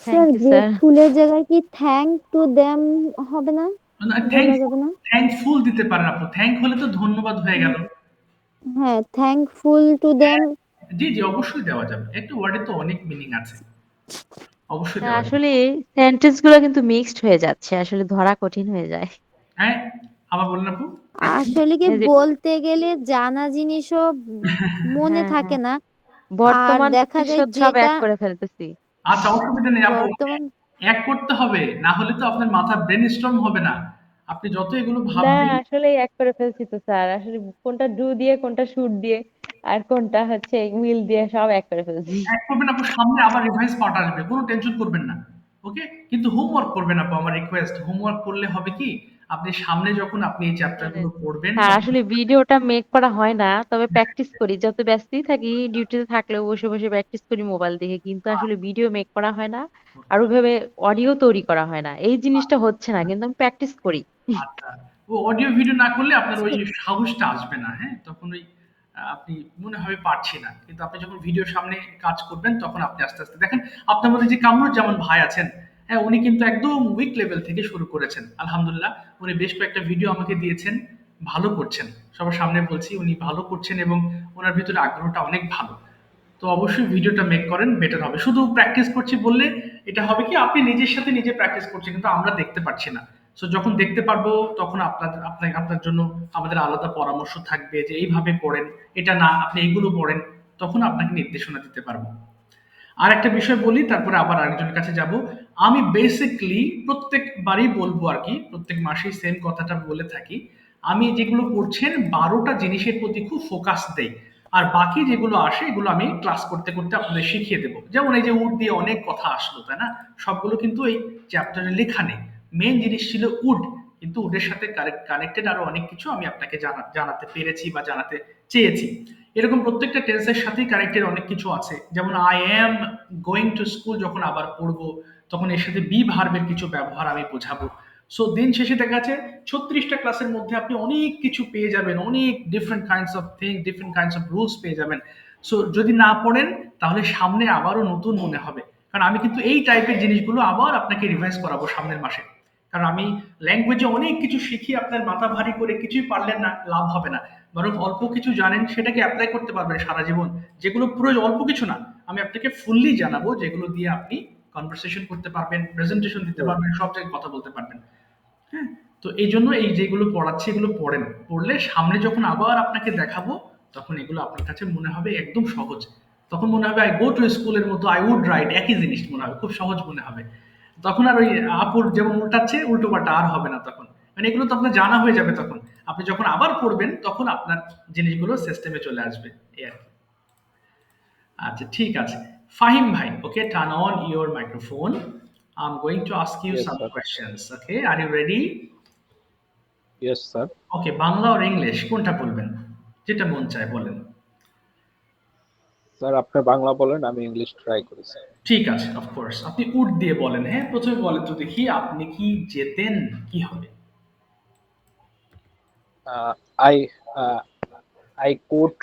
Sir Thank you, sir. গ্রেটফুলের জায়গায় কি thank to them হবে না, বলা যাবে না? থ্যাঙ্কফুল দিতে পারেন আপু। থ্যাংক হলে তো ধন্যবাদ হয়ে গেল। হ্যাঁ, থ্যাঙ্কফুল টু দেম। জি, জি, অবশ্যই দেওয়া যাবে। একটা ওয়ার্ডে তো অনেক মিনিং আছে। অবশ্যই দেওয়া যাবে। আসলে সেন্টেন্স গুলো কিন্তু মিক্সড হয়ে যাচ্ছে, আসলে ধরা কঠিন হয়ে যায়। হ্যাঁ, আবার বলুন আপু। আসলে কি এই যে বলতে গেলে জানা জিনিসও মনে হ্যাঁ, থাকে হ্যাঁ। না, আর বর্তমান দেখা যায় ভবিষ্যৎ সব যেটা এক করে ফেলতেছি। আচ্ছা, অসুবিধা নেই আপু। বর্তমান এক করতে হবে। না হলে তো আপনার মাথা ব্রেইনস্টর্ম হবে না। আপনি যত এগুলো না, ভাববেন। আসলেই এক করে ফেলছি তো স্যার। আসলে কোনটা ডু দিয়ে, কোনটা শুড দিয়ে, আর কোনটা হচ্ছে উইল দিয়ে সব এক করে ফেলছি। এক করবেন আপু, সামনে আবার রিভাইজ পার্ট আসবে। কোনো টেনশন করবেন না। ওকে? কিন্তু হোমওয়ার্ক করবেন আপু, আমার রিকোয়েস্ট। হোমওয়ার্ক করলে হবে কি? আপনি সামনে যখন আপনি এই চ্যাপ্টার মানে গুলো পড়বেন স্যার তখন আসলে ভিডিওটা মেক করা হয় না, তবে প্র্যাকটিস করি। যত ব্যস্তই থাকি, ডিউটিতে থাকলেও বসে বসে প্র্যাকটিস করি মোবাইল দেখে, কিন্তু আসলে ভিডিও মেক করা হয় না, আর ওইভাবে অডিও তৈরি করা হয় না। এই জিনিসটা হচ্ছে না, কিন্তু আমি প্র্যাকটিস করি। আচ্ছা। ও অডিও ভিডিও না করলে আপনার ওই সাহসটা আসবে না, হ্যাঁ? তখন ওই আপনি মনে হবে পারছি না। কিন্তু আপনি যখন ভিডিওর সামনে কাজ করবেন তখন আপনি আস্তে, আস্তে দেখেন আপনার মধ্যে যে কামরুজ্জামান ভাই আছেন, হ্যাঁ? উনি কিন্তু একদম উইক লেভেল থেকে শুরু করেছেন। আলহামদুলিল্লাহ উনি বেশ কয়েকটা ভিডিও আমাকে দিয়েছেন। ভালো করছেন। সবার সামনে বলছি উনি ভালো করছেন এবং উনার ভিতরে আগ্রহটা অনেক ভালো। তো অবশ্যই ভিডিওটা মেক করেন, বেটার হবে। শুধু প্র্যাকটিস করছি বললে এটা হবে কি, আপনি নিজের সাথে নিজে প্র্যাকটিস করছেন কিন্তু আমরা দেখতে পাচ্ছি না। সো যখন দেখতে পারবো তখন আপনার জন্য আমাদের আলাদা পরামর্শ থাকবে যে এইভাবে পড়েন, এটা না আপনি এইগুলো পড়েন, তখন আপনাকে নির্দেশনা দিতে পারবো। আর একটা বিষয় বলি, তারপরে আবার আরেকজনের কাছে যাব। আমি বেসিক্যালি প্রত্যেকবারই বলবো আর কি, প্রত্যেক মাসেই সেম কথাটা বলে থাকি। আমি যেগুলো করছেন ১২টা জিনিসের প্রতি খুব ফোকাস দেই। আর বাকি যেগুলো আসে এগুলো আমি ক্লাস করতে করতে আপনাদের শিখিয়ে দেবো। যেমন এই যে উড দিয়ে অনেক কথা আসলো, তাই না? সবগুলো কিন্তু এই চ্যাপ্টারে লেখা নেই। মেন জিনিস ছিল উড, কিন্তু উডের সাথে কানেক্টেড আরো অনেক কিছু আমি আপনাকে জানাতে পেরেছি বা জানাতে চেয়েছি। এরকম প্রত্যেকটা টেন্সের সাথেই কানেক্টেড অনেক কিছু আছে। যেমন I am going to school যখন আবার পড়বো তখন এর সাথে বি ভার্বের কিছু ব্যবহার আমি বোঝাবো। সো দিন শেষে দেখা যাচ্ছে 36টা ক্লাসের মধ্যে আপনি অনেক কিছু পেয়ে যাবেন, অনেক different kinds of thing, different kinds of rules পেয়ে যাবেন। সো যদি না পড়েন তাহলে সামনে আবারও নতুন মনে হবে, কারণ আমি কিন্তু এই টাইপের জিনিসগুলো আবার আপনাকে রিভাইজ করাবো সামনের মাসে। কারণ আমি ল্যাঙ্গুয়েজে অনেক কিছু শিখি, আপনার মাথা ভারী করে কিছুই পারলেন না, লাভ হবে না। বরং অল্প কিছু জানেন সেটাকে অ্যাপ্লাই করতে পারবেন সারা জীবন। যেগুলো পুরো অল্প কিছু না, আমি আপনাকে ফুললি জানাবো, যেগুলো দিয়ে আপনি কনভারসেশন করতে পারবেন, প্রেজেন্টেশন দিতে পারবেন, সব জায়গায় কথা বলতে পারবেন। হ্যাঁ, তো এই জন্য এই যেগুলো পড়াচ্ছি এগুলো পড়েন, পড়লে সামনে যখন আবার আপনাকে দেখাবো তখন এগুলো আপনার কাছে মনে হবে একদম সহজ। তখন মনে হবে আই গো টু স্কুলের মতো, আই উড রাইট, একই জিনিস মনে হবে, খুব সহজ মনে হবে। তখন আর ওই আপুর যেমন উল্টাচ্ছে উল্টো পাল্টা আর হবে না তখন, মানে এগুলো তো আপনার জানা হয়ে যাবে তখন। আপনি যখন আবার পড়বেন তখন আপনার জিনিসগুলো সিস্টেমে চলে আসবে, এই আর কি। আচ্ছা ঠিক আছে, ফাহিম ভাই, okay, turn on your microphone. I am going to ask you Yes, some sir. Questions, okay, are you ready? Yes, sir. Okay, Bangla আর ইংলিশ কোনটা বলবেন, যেটা মন চায় বলেন। স্যার আপনি বাংলা বলেন, আমি ইংলিশ ট্রাই করি স্যার। ঠিক আছে, অফকোর্স আপনি উড দিয়ে বলেন। হ্যাঁ, প্রথমে বলেন তো দেখি, আপনি কি যেতেন, কি হবে? I I could.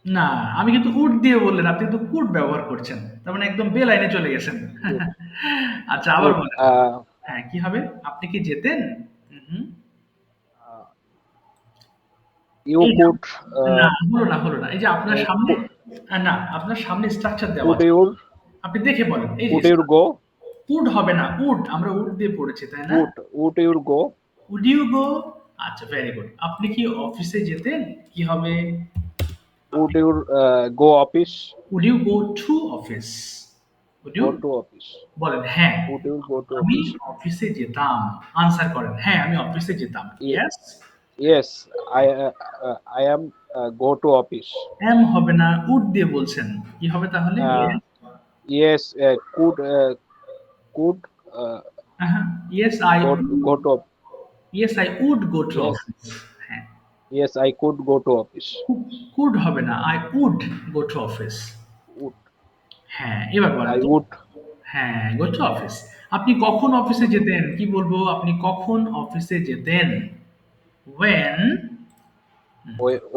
না, আমি কিন্তু উড দিয়ে বললেন, আপনি কিন্তু কুড ব্যবহার করছেন, তার মানে একদম বে লাইনে চলে গেছেন। আচ্ছা আবার কুড বলেন। হ্যাঁ, কি হবে, আপনি কি যেতেন? হুম। ইউ এই কুড না, হলো না, এই যে আপনার সামনে, না, আপনার সামনে স্ট্রাকচার দেওয়া কুড আছে, ইউর আপনি দেখে বলেন। এই যে কুড ইউর গো। উড হবে না, উড আমরা উড দিয়ে পড়েছি তাই না? Would your go. Would you go? আচ্ছা, ভেরি গুড। আপনি কি অফিসে যেতেন, কি হবে? Would your go office. Would you go to office? Would you go to office. বলেন হ্যাঁ উড ইউর গো টু আমি অফিস। অফিসে যেতাম। আনসার করেন, হ্যাঁ আমি অফিসে যেতাম। Yes. Yes, I I am go to office. Am হবে না, উড দিয়ে বলছেন, কি হবে তাহলে? Yes, could could yes I go to. Yes I would go to yes, office. হ্যাঁ, yes I could go to office. Could হবে না, I would go to office. Would হ্যাঁ, এবার বলেন আই তো। উড। হ্যাঁ, গো টু অফিস। আপনি কখন অফিসে যেতেন, কি বলবো, আপনি কখন অফিসে যেতেন? when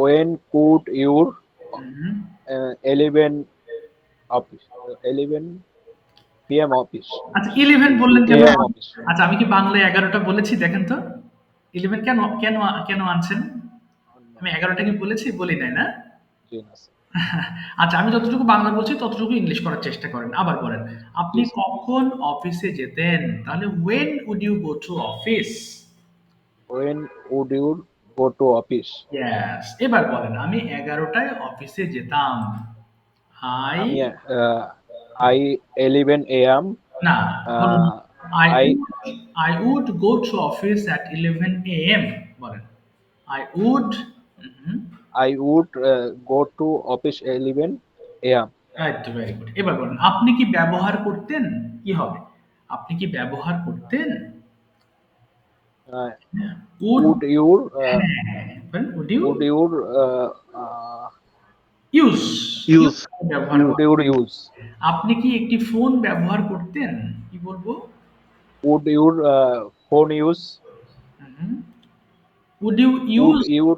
When could your 11 office 11 p.m. office আচ্ছা 11 বললেন কেন? a.m. office? আচ্ছা, আমি কি বাংলায় 11টা বলেছি, দেখেন তো। 11 কেন কেন কেন আনছেন? আমি 11টা কি বলেছি, বলি নাই না? জি না স্যার। আচ্ছা, আমি যতটুকু বাংলা বলছি ততটুকু ইংলিশ করার চেষ্টা করেন। আবার বলেন, আপনি জি স্যার। কখন অফিসে যেতেন, তাহলে when would you go to office? When would you go to office? Yes. এবার বলেন, আমি 11টায় অফিসে যেতাম। I আমি I 11 a.m. না, বলুন, uh, I I would I would go to office at 11 a.m. বলেন। I would I would go to office 11 a.m. আচ্ছা, ভেরি গুড। এবার বলেন, আপনি কি ব্যবহার করতেন, কি হবে? আপনি কি ব্যবহার করতেন? Uh, উড, would your হ্যাঁ, বলেন, would you would your uh, use, Use. ব্যবহার would করতেন। your use আপনি কি একটি ফোন ব্যবহার করতেন, কি বলবো? would your phone use would you would use your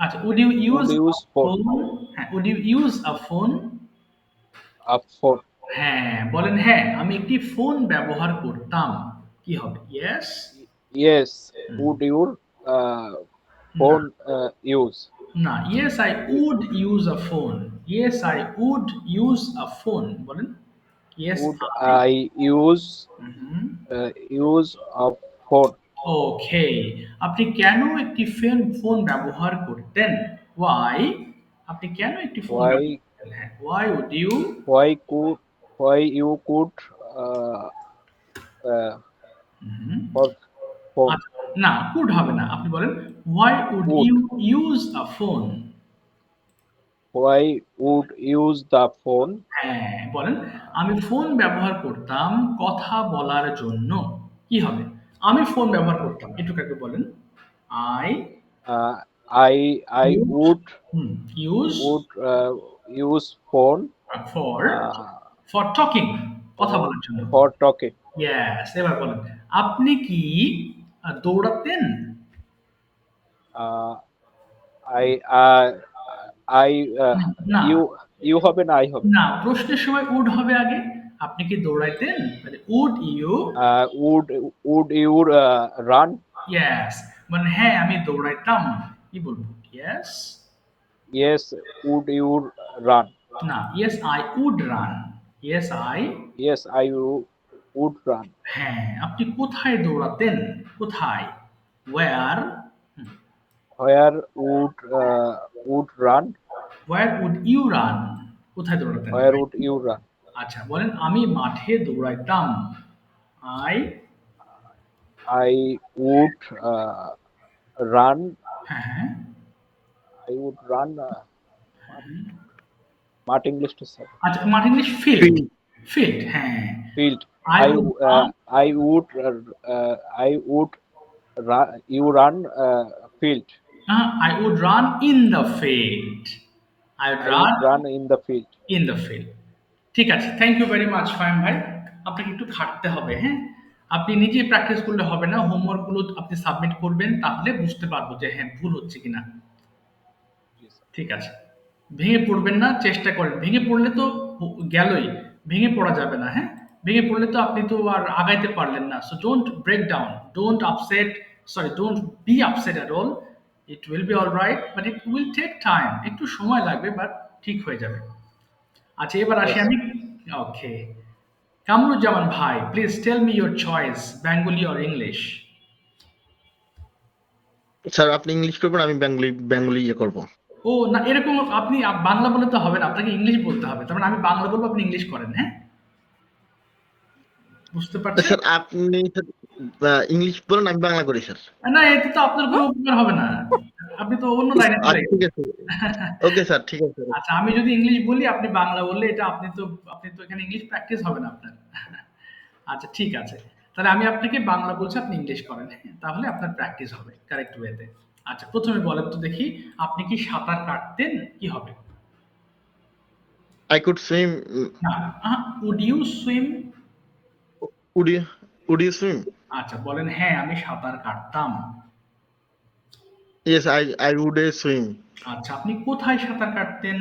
আচ্ছা, would you would use a use phone phone? হ্যাঁ, would you use a phone? a phone? হ্যাঁ, বলেন, হ্যাঁ আমি একটি ফোন ব্যবহার করতাম, কি হবে? ইয়েস। Yes, would your না, phone use? না, yes I would use a phone. Yes I would use a phone, বলেন। Yes Would I. I use a phone? ওকে, আপনি কেন একটি ফোন ব্যবহার করতেন? ওয়াই, আপনি কেন একটি ফোন ব্যবহার Why করতেন? হ্যাঁ, why would you? why you could uh, uh, for phone? আচ্ছা, না, কুড হবে না, আপনি বলেন why would Would you use a phone? why would use the phone? হ্যাঁ, বলেন, আমি ফোন ব্যবহার করতাম কথা বলার জন্য, কি হবে? আমি ফোন ব্যবহার করতাম, এটুকাকে বলেন। I I would use would use phone for uh, for talking, কথা for বলার জন্য। for talking. ইয়েস। এবার বলেন, আপনি কি দৌড়াতেন? Uh, I না, you হবে না I হবে? না, প্রশ্নের সময় উড হবে আগে। আপনি কি দৌড়াইতেন, তাহলে would you? Would you run? Yes, মানে হ্যাঁ আমি দৌড়াইতাম, কি বলবো? Yes. Yes, would you run? না, yes I would run. Yes I. Yes, I would run. হ্যাঁ, আপনি কোথায় দৌড়াতেন? কোথায়? Where? Where would run? Where would you run? কোথায় দৌড়াতেন? Where would you run? আচ্ছা, বলেন আমি মাঠে দৌড়াইতাম। আই। I would run. হ্যাঁ, হ্যাঁ। I would run. Math English to say. আচ্ছা, মাঠ ইংলিশ ফিল্ড। Field. ফিল্ড, হ্যাঁ। Field. I I would I would run. You run field. I would run in the field. I would I run would run in the field. in the field. ঠিক আছে, thank you very much Fahim ভাই। আপনাকে একটু খাটতে হবে, হ্যাঁ? আপনি নিজে প্র্যাকটিস করলে হবে না, হোমওয়ার্কগুলো আপনি সাবমিট করবেন, তাহলে বুঝতে পারবো যে হ্যাঁ ভুল হচ্ছে কিনা। ঠিক আছে, ভেঙে পড়বেন না, চেষ্টা করেন। ভেঙে পড়লে তো গেলই, ভেঙে পড়া যাবে না, হ্যাঁ? ভেঙে পড়লে তো আপনি তো আর আগাইতে পারলেন না। So don't break down, don't upset, sorry don't be upset at all. It will be all right, but it will take time, একটু সময় লাগবে, বাট ঠিক হয়ে যাবে। আচ্ছা, এবার আসি Yes. আমি। ওকে, কামরুজ্জামান ভাই, please tell me your choice, Bengali or English? Sir আপনি ইংলিশ করবেন, আমি বেঙ্গলি করব। ও না, এরকম আপনি বাংলা বলে তো হবে না, আপনাকে ইংলিশ বলতে হবে। তার মানে আমি বাংলা বলবো, আপনি ইংলিশ করেন, হ্যাঁ? বুঝতে পারছেন? স্যার আপনি ইংলিশ বলেন, আমি বাংলা করি স্যার। না, এতে তো আপনার কোনো উপকার হবে না, আপনি তো অন্য লাইনে চলে আচ্ছা ঠিক গেছেন। আছে, ওকে স্যার, ঠিক আছে। আচ্ছা, আমি যদি ইংলিশ বলি, আপনি বাংলা বললে, এটা আপনি তো এখানে ইংলিশ প্র্যাকটিস হবে না আপনার। আচ্ছা, ঠিক আছে, তাহলে আমি আপনাকে বাংলা বলছি, আপনি ইংলিশ করেন, হ্যাঁ? তাহলে আপনার প্র্যাকটিস হবে কারেক্ট ওয়েতে। আচ্ছা, প্রথমে বলেন তো দেখি, আপনি কি সাঁতার কাটতেন? কি হবে? I could swim. না, would you swim? Would you swim? আচ্ছা, বলেন হ্যাঁ আমি সাঁতার কাটতাম। Yes, I would swim. আচ্ছা, আপনি কোথায় সাঁতার কাটতেন?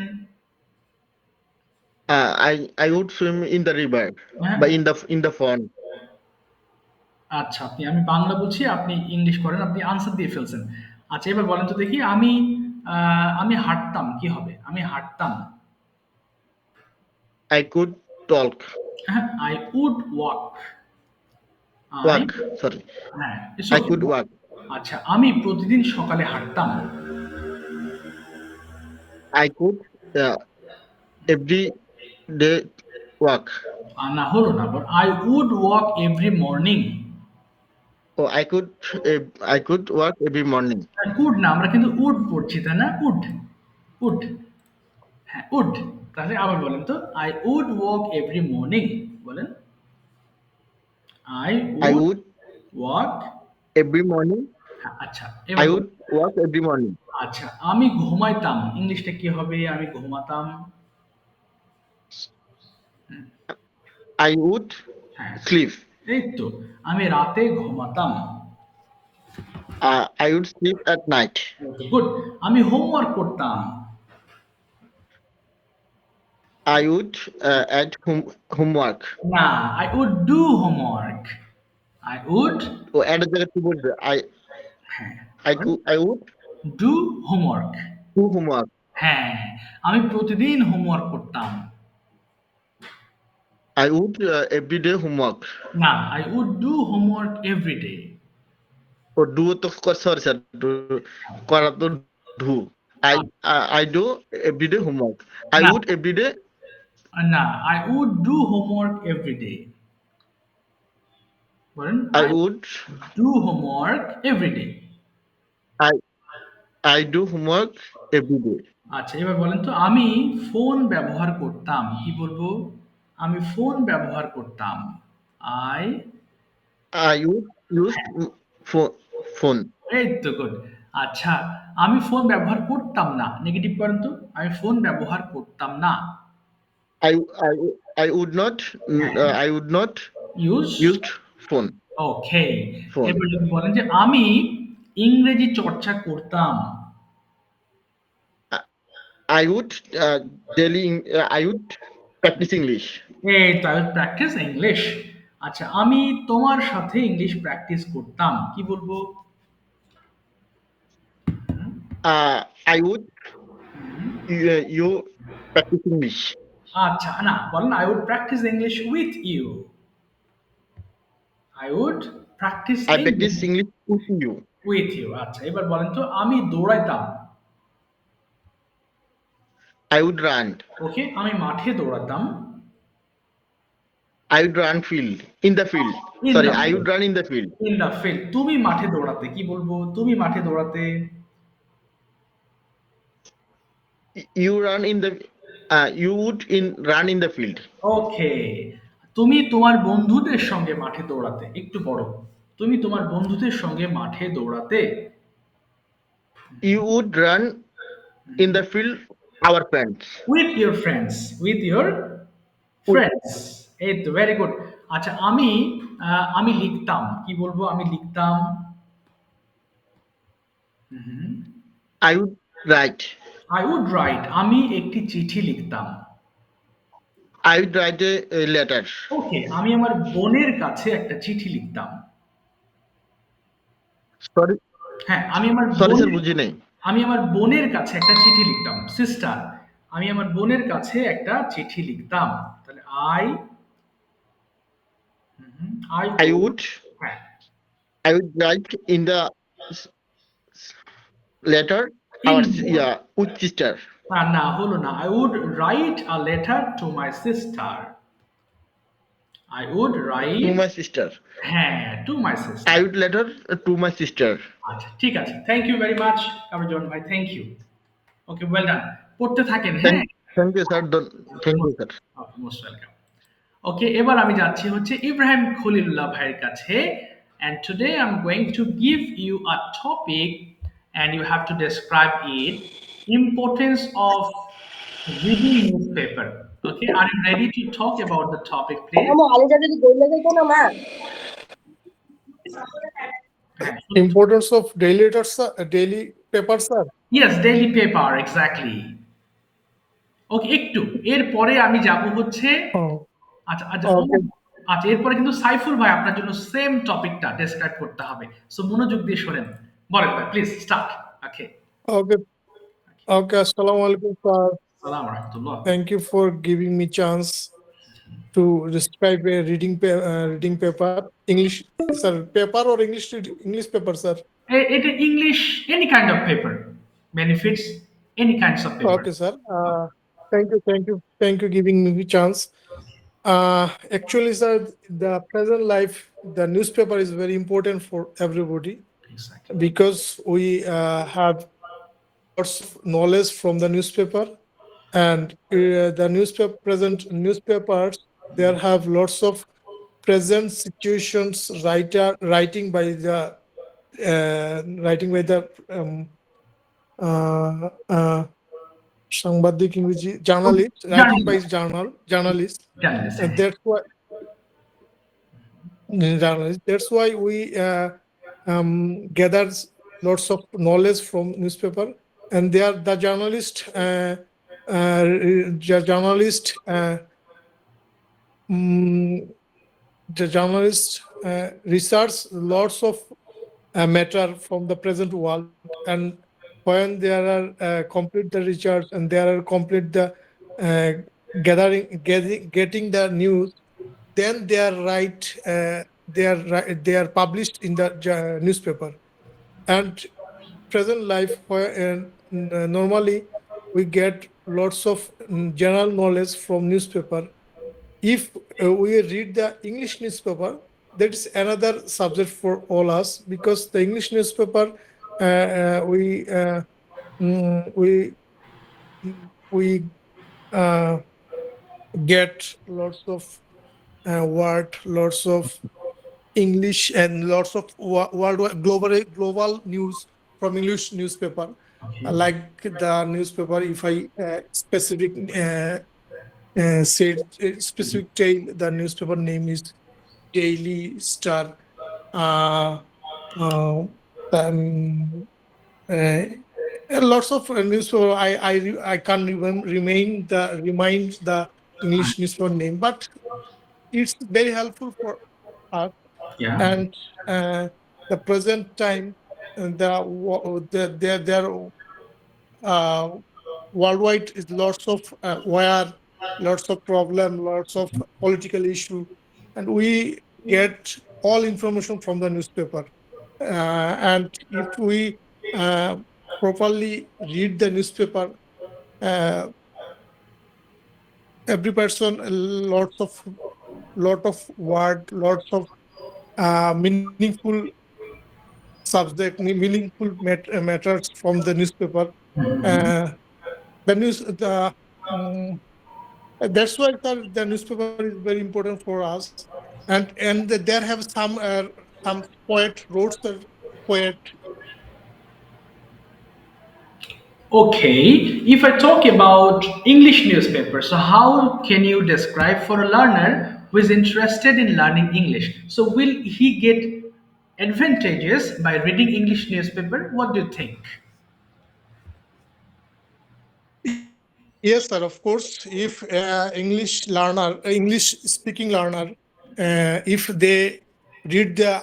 I would swim in the river, হ্যাঁ, but in the pond. আচ্ছা, আমি বাংলা বলছি, আপনি ইংলিশ করেন, আপনি আনসার দিয়ে ফেলছেন। আচ্ছা, এবার বলেন তো দেখি, আমি হাঁটতাম, কি হবে? আমি হাঁটতাম। I could talk. হ্যাঁ, I would walk. Walk. Sorry, হ্যাঁ, I could walk. আচ্ছা, আমি প্রতিদিন সকালে হাঁটতাম। I could every day walk. না, হলো না, I would walk every morning. Oh, I could walk every morning. Could না, আমরা কিন্তু উড পড়ছি, তাই না? উড, উড, হ্যাঁ উড। তাহলে আবার বলেন তো, I would walk every morning, বলেন। I I would would walk. every morning. আচ্ছা, I এবার would walk every morning. আচ্ছা, আমি ঘুমাইতাম, ইংলিশটা কি হবে? আমি ঘুমাতাম। I would হ্যাঁ, sleep. এই তো, আমি রাতে ঘুমাতাম। I would sleep at night. Good. আমি হোমওয়ার্ক করতাম। I would add homework. না, I would do homework. I would Oh, add a জায়গায় কি বলবে? I would do homework. do homework. হ্যাঁ, আমি প্রতিদিন হোমওয়ার্ক করতাম। I would everyday homework. না, I would do homework every day. ও ডু তো সরি স্যার, করা তো do. I do everyday homework. I না, would everyday. না, I would do homework every day, বলেন। I would do homework every day. I I do homework every day. আচ্ছা, এবার বলেন তো, আমি ফোন ব্যবহার করতাম, কি বলবো? আমি ফোন ব্যবহার করতাম। I. I would use phone. এই তো, গুড। আচ্ছা, আমি ফোন ব্যবহার করতাম না, নেগেটিভ করেন তো, আমি ফোন ব্যবহার করতাম না। I I I would not I would not use. used phone. Okay, Phone. এবার যদি বলেন যে আমি ইংরেজি চর্চা করতাম। I would I would practice English. এই তো, আই প্র্যাকটিস ইংলিশ। আচ্ছা, আমি তোমার সাথে ইংলিশ প্র্যাকটিস করতাম, কি বলবো? I would you practice English. আচ্ছা না বলেন I would practice English with you. I would practice I English practice English with you. With you. আচ্ছা এবার বলেন তো আমি দৌড়াইতাম। I would run. ওকে আমি মাঠে দৌড়াতাম। I would run field in the field. In Sorry, the I would run in the field. In the field. তুমি মাঠে দৌড়াতে কি বলবো? তুমি মাঠে দৌড়াতে। You run in the. You would run in the field. ওকে তুমি তোমার বন্ধুদের সঙ্গে মাঠে দৌড়াতে। একটু বড়। তুমি তোমার বন্ধুদের সঙ্গে মাঠে দৌড়াতে। You would run in the field. Our friends. With your friends. With your friends. এই তো ভেরি গুড। আচ্ছা আমি লিখতাম কি বলবো? আমি লিখতাম। I would write. I would write আমি একটি চিঠি লিখতাম। I would write a letter. ওকে আমি আমার বোনের কাছে একটা চিঠি লিখতাম। Sorry, হ্যাঁ আমি আমার sorry, sir, বোনের বুঝি নাই। আমি আমার বোনের কাছে একটা চিঠি লিখতাম। সিস্টার আমি আমার বোনের কাছে একটা চিঠি লিখতাম। তাহলে আই আই I would. হ্যাঁ I would write in the s- letter. In Our the- yeah, with sister. না হলো না। I would write a letter to my sister. I would To write my sister. হ্যাঁ to my sister. I would letter to my sister. আচ্ছা ঠিক আছে। Thank you very much Kamruzzaman ভাই। Thank you. Okay well done. পড়তে থাকেন হ্যাঁ। Thank you, sir. Thank you, sir. Most welcome. Okay এবার আমি যাচ্ছি হচ্ছে ইব্রাহিম খলিলুল্লাহ ভাইয়ের কাছে। and today I'm going to give you a topic and you have to describe it. Importance of reading newspaper. Okay, are you ready to talk about the topic please? Aliza যদি বললে যেত না মা। Importance of daily letters, daily paper, sir. Yes, daily paper exactly. ওকে একটু এরপরে আমি যাব হচ্ছে Oh, আচ্ছা আচ্ছা okay. আচ্ছা এরপরে কিন্তু সাইফুল ভাই আপনার জন্য সেম টপিকটা ডেসক্রাইব করতে হবে। সো মনোযোগ দিয়ে শোনেন। বলেন ভাই please start. Okay Okay. Okay. Assalamu alaikum, sir. সালাম রাহমাতুল্লাহ। Thank you for giving me chance to describe a reading paper. English, sir. Paper or English paper, sir. এটা English any kind of paper benefits any kinds of paper. Okay, sir. Thank you giving me chance. Actually, sir, the present life, the newspaper is very important for everybody because we have lots of knowledge from the newspaper, and the present newspapers there have lots of present situations writing by the সাংবাদিক ইংরেজি journalist, writing by journalists. Journalist And that's why we gather lots of knowledge from newspaper, and they are the journalist research lots of matter from the present world, and when there are complete the research and there are complete the getting the news, then they are published in the newspaper. And present life where normally we get lots of general knowledge from newspaper. If we read the English newspaper, that is another subject for all us, because the English newspaper we get lots of word, lots of English, and lots of worldwide global news from English newspaper. Like the newspaper, if I specific say specific tale, the newspaper name is Daily Star. Lots of newspaper. I can't even remind the English newspaper name, but it's very helpful for us. And the present time, there worldwide is lots of war, lots of problem, lots of political issue, and we get all information from the newspaper. And if we uh, properly read the newspaper, uh, every person lot of word, lots of meaningful subject, meaningful matters from the newspaper. Uh, the news, the that's why the newspaper is very important for us. And there have some poet wrote the poet. Okay, if I talk about English newspapers, so how can you describe for a learner who is interested in learning English? So will he get advantages by reading English newspaper? What do you think? Yes, sir. Of course, if English speaking learner, if they read the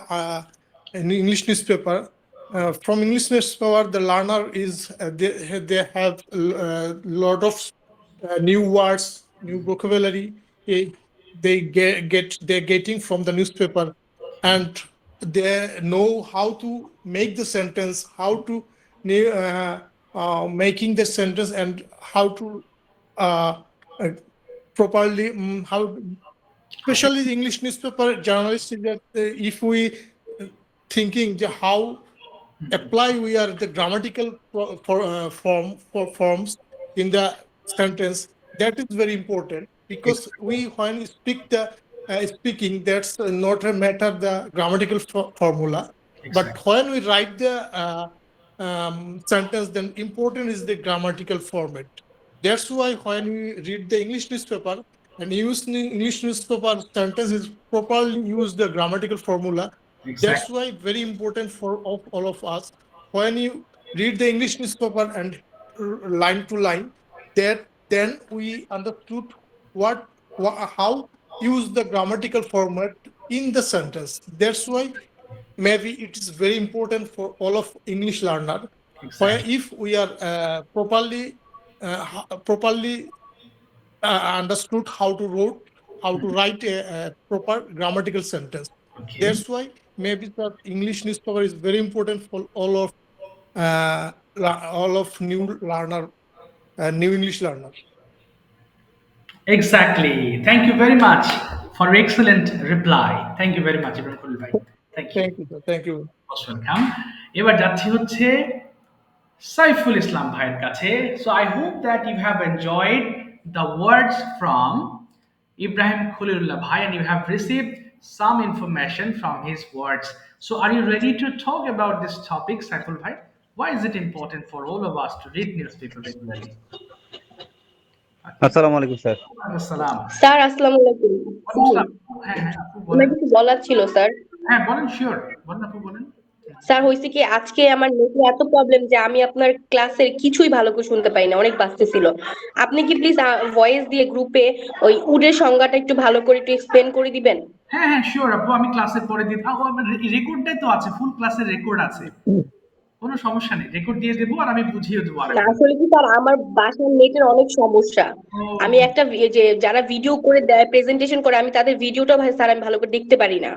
an English newspaper, from English newspaper, the learner is they have a lot of new words, new vocabulary. eh, They they're getting from the newspaper, and they know how to make the sentence, how to making the sentence, and how to uh, uh, properly how especially the English newspaper journalists is that if we thinking how apply we are the grammatical forms in the sentence, that is very important, because we when we speak the speaking, that's not a matter the grammatical formula, but Exactly. when we write the sentence, then important is the grammatical format. That's why when we read the English newspaper and use English newspaper, sentence is properly use the grammatical formula. That's Exactly. why very important for all of us. When you read the English newspaper and line to line, that then we understood how use the grammatical format in the sentence. That's why maybe it is very important for all of English learner. Where Exactly. if we are properly understood how to write a proper grammatical sentence. Okay. That's why maybe the English newspaper is very important for all of new learner, new English learners. Exactly. Thank you very much for excellent reply. Thank you very much, Ibrahim Khalil bhai. Thank you. Thank you, sir. Thank you. Most welcome. এবার যাচ্ছি হচ্ছে সাইফুল ইসলাম ভাইয়ের কাছে। So I hope that you have enjoyed the words from Ibrahim Khalilullah bhai and you have received some information from his words. So are you ready to talk about this topic, Saiful bhai? Why is it important for all of us to read newspaper regularly? Okay. আসসালামু আলাইকুম sir. আসসালাম। Sir আসসালামু আলাইকুম। ওয়ালাইকুম sir আসসালাম। হ্যাঁ, হ্যাঁ, আপু আমার বলেন। কিছু বলার ছিল স্যার। হ্যাঁ, বলেন শিওর। বলেন আপু বলেন। স্যার হয়েছে কি আজকে আমার নেটে এত প্রবলেম যে আমি আপনার ক্লাসের কিছুই ভালো করে শুনতে পাই না, অনেক বাজতেছিল। আপনি কি প্লিজ ভয়েস দিয়ে গ্রুপে ওই উডের সংজ্ঞাটা একটু ভালো করে একটু এক্সপ্লেন করে দিবেন? হ্যাঁ, হ্যাঁ, শিওর আপু আমি ক্লাসের পরে দিই। আমার রেকর্ডটাই তো আছে, ফুল ক্লাসের রেকর্ড আছে। কোনো সমস্যা নেই। রেকর্ড দিয়ে দেবো আর আমি বুঝিয়ে দেবো না আরেকবার। আসলে কি স্যার আমার বাসার নেটের অনেক সমস্যা। আমি ও একটা যে যারা ভিডিও করে দেয় প্রেজেন্টেশন করে আমি তাদের ভিডিওটা ভাই স্যার আমি ভালো করে দেখতে পারি না।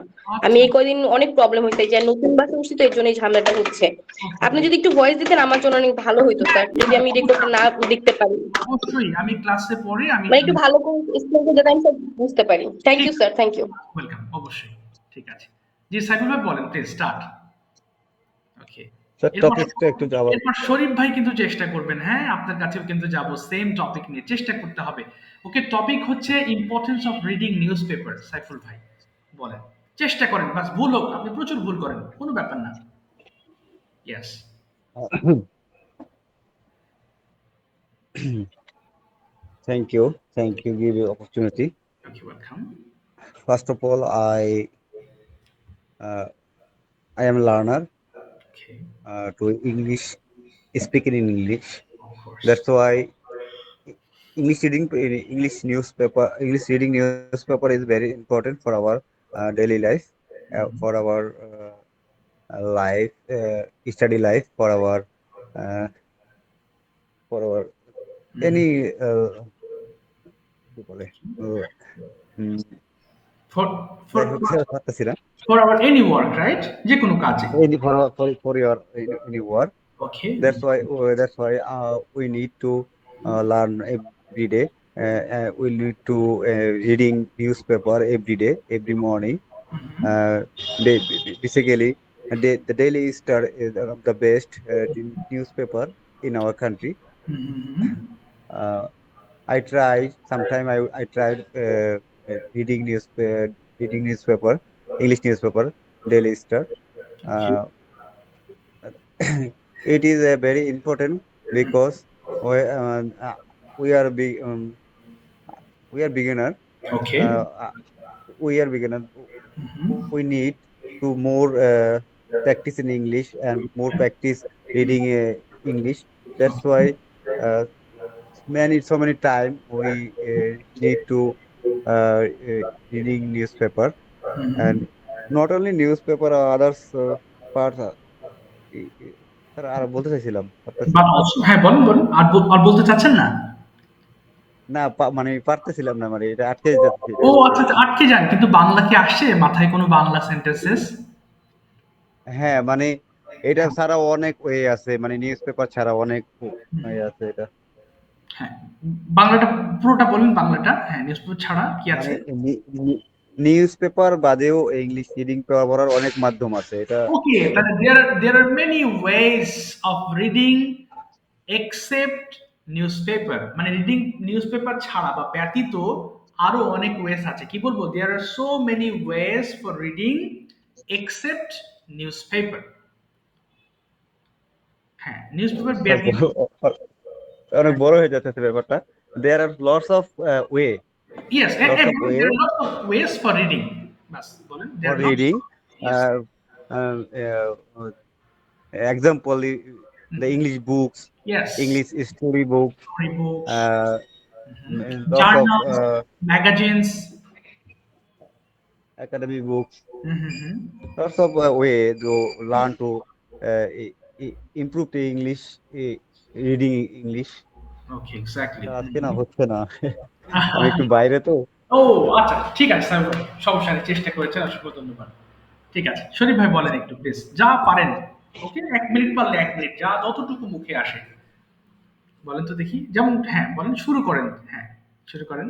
আমি আচ্ছা। এই কয়দিন অনেক প্রবলেম হয়েছে যে নতুন বাসে উঠছি তো এর জন্য এই ঝামেলাটা হচ্ছে। ওকে, আপনি যদি একটু ভয়েস দিতেন আমার জন্য অনেক ভালো হতো স্যার, যদি আমি রেকর্ডটা না দেখতে পারি। অবশ্যই আমি ক্লাসে পরে আমি মানে একটু ভালো করে এক্সপ্লেন করে দিতে আমি স্যার বুঝতে পারি। থ্যাংক ঠিক you sir, thank you. Welcome অবশ্যই। ঠিক আছে। জি সাইফুল ভাই বলেন প্লিজ স্টার্ট। ওকে। স্যার এরপর টপিকটা একটু যাওয়ার এরপর শরীফ ভাই কিন্তু চেষ্টা করবেন, হ্যাঁ? আপনার কাছেও কিন্তু যাব সেম টপিক নিয়ে। চেষ্টা করতে হবে। ওকে, টপিক হচ্ছে importance of reading newspaper. Saiful ভাই বলেন। চেষ্টা করেন, বাস ভুল হোক। আপনি প্রচুর ভুল করেন। কোনো ব্যাপার না। ইয়েস। Thank you give you opportunity. Okay, welcome. First of all, I am a learner okay, to English, speaking in English. Of course. That's why English reading newspaper is very important for our daily life, for our life, study life, for our any কি বলে উম, For যাই for হোক sir পারতেছি না for our any work, right? যে কোনো কাজে। any for your any work. Okay. That's why we need to learn every day. We need to reading newspaper every day, every morning. Basically, the Daily Star is the best newspaper in our country. Uh, I tried sometime. I tried reading newspaper, English newspaper, Daily Star. Okay. Uh, it is a very important because we are big we are beginner. Okay. Uh, we are beginner. We need to more practice in English and more practice reading English. That's why so many time we need to reading newspaper and not only newspaper others parts. Sir আর বলতে চাইছিলাম পারতেছি But also হ্যাঁ বলুন বলুন আর বলতে চাচ্ছেন না? না মানে পারতেছিলাম না মানে এটা আটকে যাচ্ছে ও এটা আচ্ছা আচ্ছা, আটকে যান, কিন্তু বাংলা কি আসছে মাথায়, কোনো বাংলা সেন্টেন্সেস? হ্যাঁ মানে এটা ছাড়া অনেক ওয়ে আছে মানে নিউজ পেপার ছাড়া অনেক ওয়ে আছে এটা হ্যাঁ, বাংলাটা পুরোটা বলুন, বাংলাটা। হ্যাঁ, নিউজপেপার ছাড়া কি মানে আছে? নিউজ পেপার বাদেও ইংলিশ রিডিং পড়ার অনেক মাধ্যম আছে এটা Okay, তাহলে there are many ways of reading except newspaper, মানে রিডিং নিউজপেপার ছাড়া বা ব্যতীত আরো অনেক ওয়েস আছে। কি বলবো? There are so many ways for reading except newspaper. হ্যাঁ, নিউজপেপার স্যার ব্যতীত। অনেক বড় হয়ে যাচ্ছে ব্যাপারটা there are lots of way Yes, lots of way there are lots of ways for reading. বাস বলেন, there for are lots reading of, yes. example the English books Yes, English story books storybooks, lots of journals, magazines. academic books Mm-hmm. lots of way to learn to improve the English reading English Okay, exactly. আজকে না হচ্ছে না আমি একটু বাইরে তো ও আচ্ছা, ঠিক আছে স্যার, সমস্যা নেই, চেষ্টা করেছেন, অসংখ্য ধন্যবাদ। ঠিক আছে, শরীফ ভাই বলেন একটু প্লিজ, যা পারেন। ওকে, 1 মিনিট পারলে 1 মিনিট, যা যতটুকু মুখে আসে বলেন তো দেখি। যেমন হ্যাঁ বলেন, শুরু করেন। হ্যাঁ, শুরু করেন।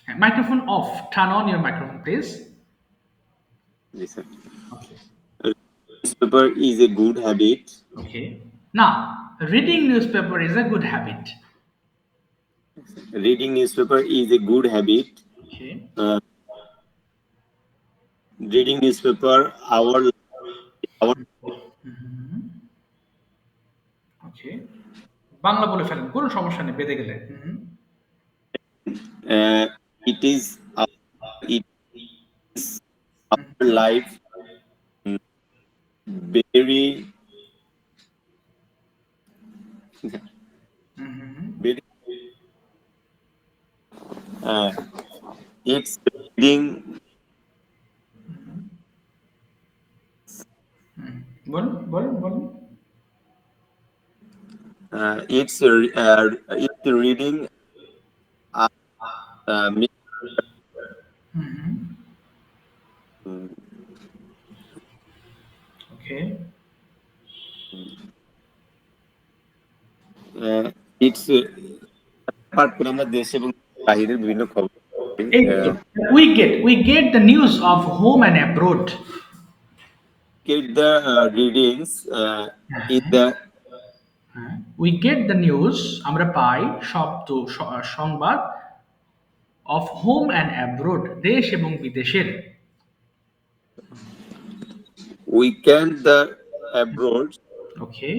হ্যাঁ, microphone of, turn on your microphone please. Yes, sir. Newspaper is a good habit. ওকে, না, reading newspaper is a good habit. Reading newspaper is a good habit. Okay, Reading newspaper our ওকে, বাংলা বলে ফেলেন, কোনো সমস্যা নেই, বেঁধে গেলে। it is our life very very it's reading বলুন বলুন বলুন। it's reading okay, it's apart from আমরা দেশ এবং বাহিরের বিভিন্ন খবর we get the news of home and abroad. get the readings in the We get the news, আমরা পাই শব্দ সংবাদ of home and abroad, দেশ এবং বিদেশের। we can the abroad ওকে,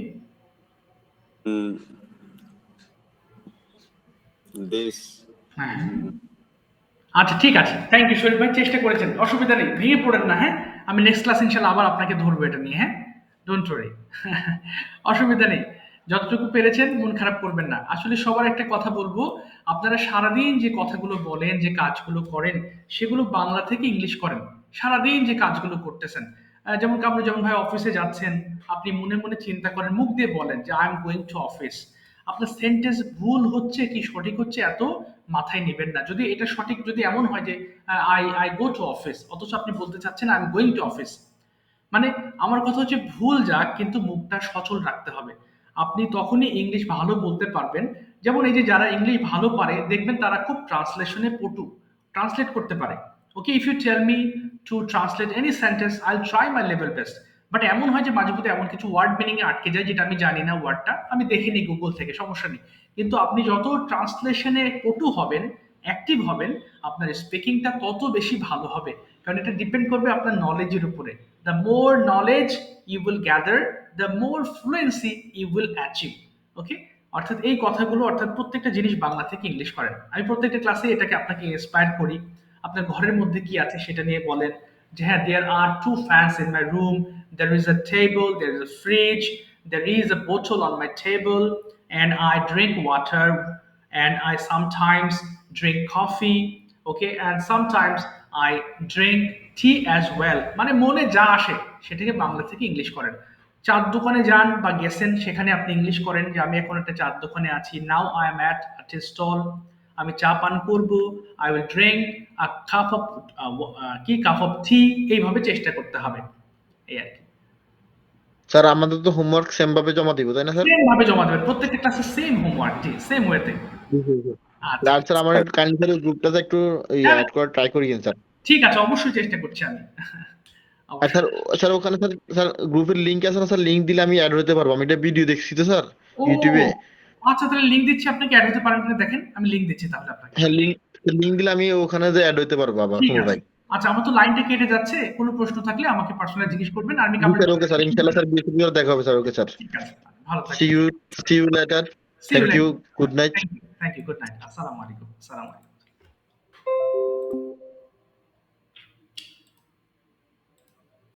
দেশ আচ্ছা ঠিক আছে, থ্যাংক ইউ শরীফ ভাই, চেষ্টা করেছেন, অসুবিধা নেই, ভেঙে পড়েন না। হ্যাঁ, আমি নেক্সট ক্লাস ইনশাল্লাহ আবার আপনাকে ধরবো এটা নিয়ে। হ্যাঁ, ডোন্ট ওয়ারি, অসুবিধা নেই, যতটুকু পেরেছেন মন খারাপ করবেন না। আসলে সবার একটা কথা বলবো, আপনারা সারাদিন যে কথাগুলো বলেন, যে কাজগুলো করেন, সেগুলো বাংলা থেকে ইংলিশ করেন। সারাদিন যে কাজগুলো করতেছেন, যেমন কামরু যেমন ভাই অফিসে যাচ্ছেন, আপনি মনে মনে চিন্তা করেন, মুখ দিয়ে বলেন যে I am going to office. আপনার সেন্টেন্স ভুল হচ্ছে কি সঠিক হচ্ছে এত মাথায় নেবেন না। যদি এটা সঠিক যদি এমন হয় যে I I go to office, অথচ আপনি বলতে চাচ্ছেন I am going to office, মানে আমার কথা হচ্ছে ভুল যাক কিন্তু মুখটা সচল রাখতে হবে। আপনি তখনই ইংলিশ ভালো বলতে পারবেন। যেমন এই যে যারা ইংলিশ ভালো পারে দেখবেন তারা খুব ট্রান্সলেশনে পটু, ট্রান্সলেট করতে পারে। Okay, if you tell me to translate any sentence I will try my level best. But এমন হয় যে মাঝে মধ্যে এমন কিছু ওয়ার্ড মিনিং এ আটকে যায় যেটা আমি জানি না, ওয়ার্ডটা আমি দেখে নিই গুগল থেকে, সমস্যা নেই। কিন্তু আপনি যত ট্রান্সলেশনে পটু হবেন, অ্যাক্টিভ হবেন, আপনার স্পিকিংটা তত বেশি ভালো হবে। কারণ এটা ডিপেন্ড করবে আপনার নলেজের উপরে। The more knowledge you will gather, the more fluency you will achieve. Okay, অর্থাৎ এই কথাগুলো, অর্থাৎ প্রত্যেকটা জিনিস বাংলা থেকে ইংলিশ করেন। আমি প্রত্যেকটা ক্লাসে এটাকে আপনাকে ইন্সপায়ার করি। আপনার ঘরের মধ্যে কি আছে সেটা নিয়ে বলেন যে হ্যাঁ, দেয়ার আর 2 fans in my room, there is a table, there is a fridge, there is a bottle on my table, and I drink water, and I sometimes drink coffee, okay, and sometimes I drink tea as well। মানে মনে যা আসে সেটাকে বাংলা থেকে English করেন। চার দোকানে যান বা গেছেন, সেখানে আপনি ইংলিশ করেন যে আমি এখন একটা চার দোকানে আছি, now I am at a tea stall, আমি চা পান করব, I will drink a cup of tea. এইভাবে চেষ্টা করতে হবে, এই আর কি। স্যার আমাদের তো হোমওয়ার্ক সেম ভাবে জমা দিব তাই না স্যার? সেম ভাবে জমা দেবেন, প্রত্যেকটা ক্লাসে সেম হোমওয়ার্ক, জি সেম ওয়েতে। আচ্ছা আর স্যার আমার কাইন্ডলি স্যার গ্রুপটাতে একটু হ্যাঁ, অ্যাড করার ট্রাই করি স্যার। ঠিক আছে, অবশ্যই চেষ্টা করছি আমি। আর অবশ্যই। স্যার, স্যার ওখানে স্যার, স্যার গ্রুপের লিংক আছে না স্যার? লিংক দিলে আমি অ্যাড হতে পারবো? আমি এটা ভিডিও দেখছি তো স্যার ও ইউটিউবে। আচ্ছা, তাহলে লিংক দিচ্ছি, আপনাকে অ্যাড হতে পারেন কিনা দেখেন। আমি লিংক দিচ্ছি তাহলে আপনাকে। হ্যাঁ, লিংক দিলে আমি ওখানে যে অ্যাড হতে পারবো আবার ঠিক আছে। পুনরায়। আচ্ছা, আমার তো লাইনটা কেটে যাচ্ছে, কোনো প্রশ্ন থাকলে আমাকে পার্সোনালি জিজ্ঞেস করবেন, আর আমি জি কামরুল স্যার, ওকে স্যার, ইনশাআল্লাহ স্যার বৃহস্পতিবার দেখা হবে স্যার। ওকে স্যার, ঠিক আছে, ভালো সি থাকবেন। You, see you later. See you thank you, later. Good night. Thank you, good night, আসসালামু আলাইকুম, আসসালামু আলাইকুম।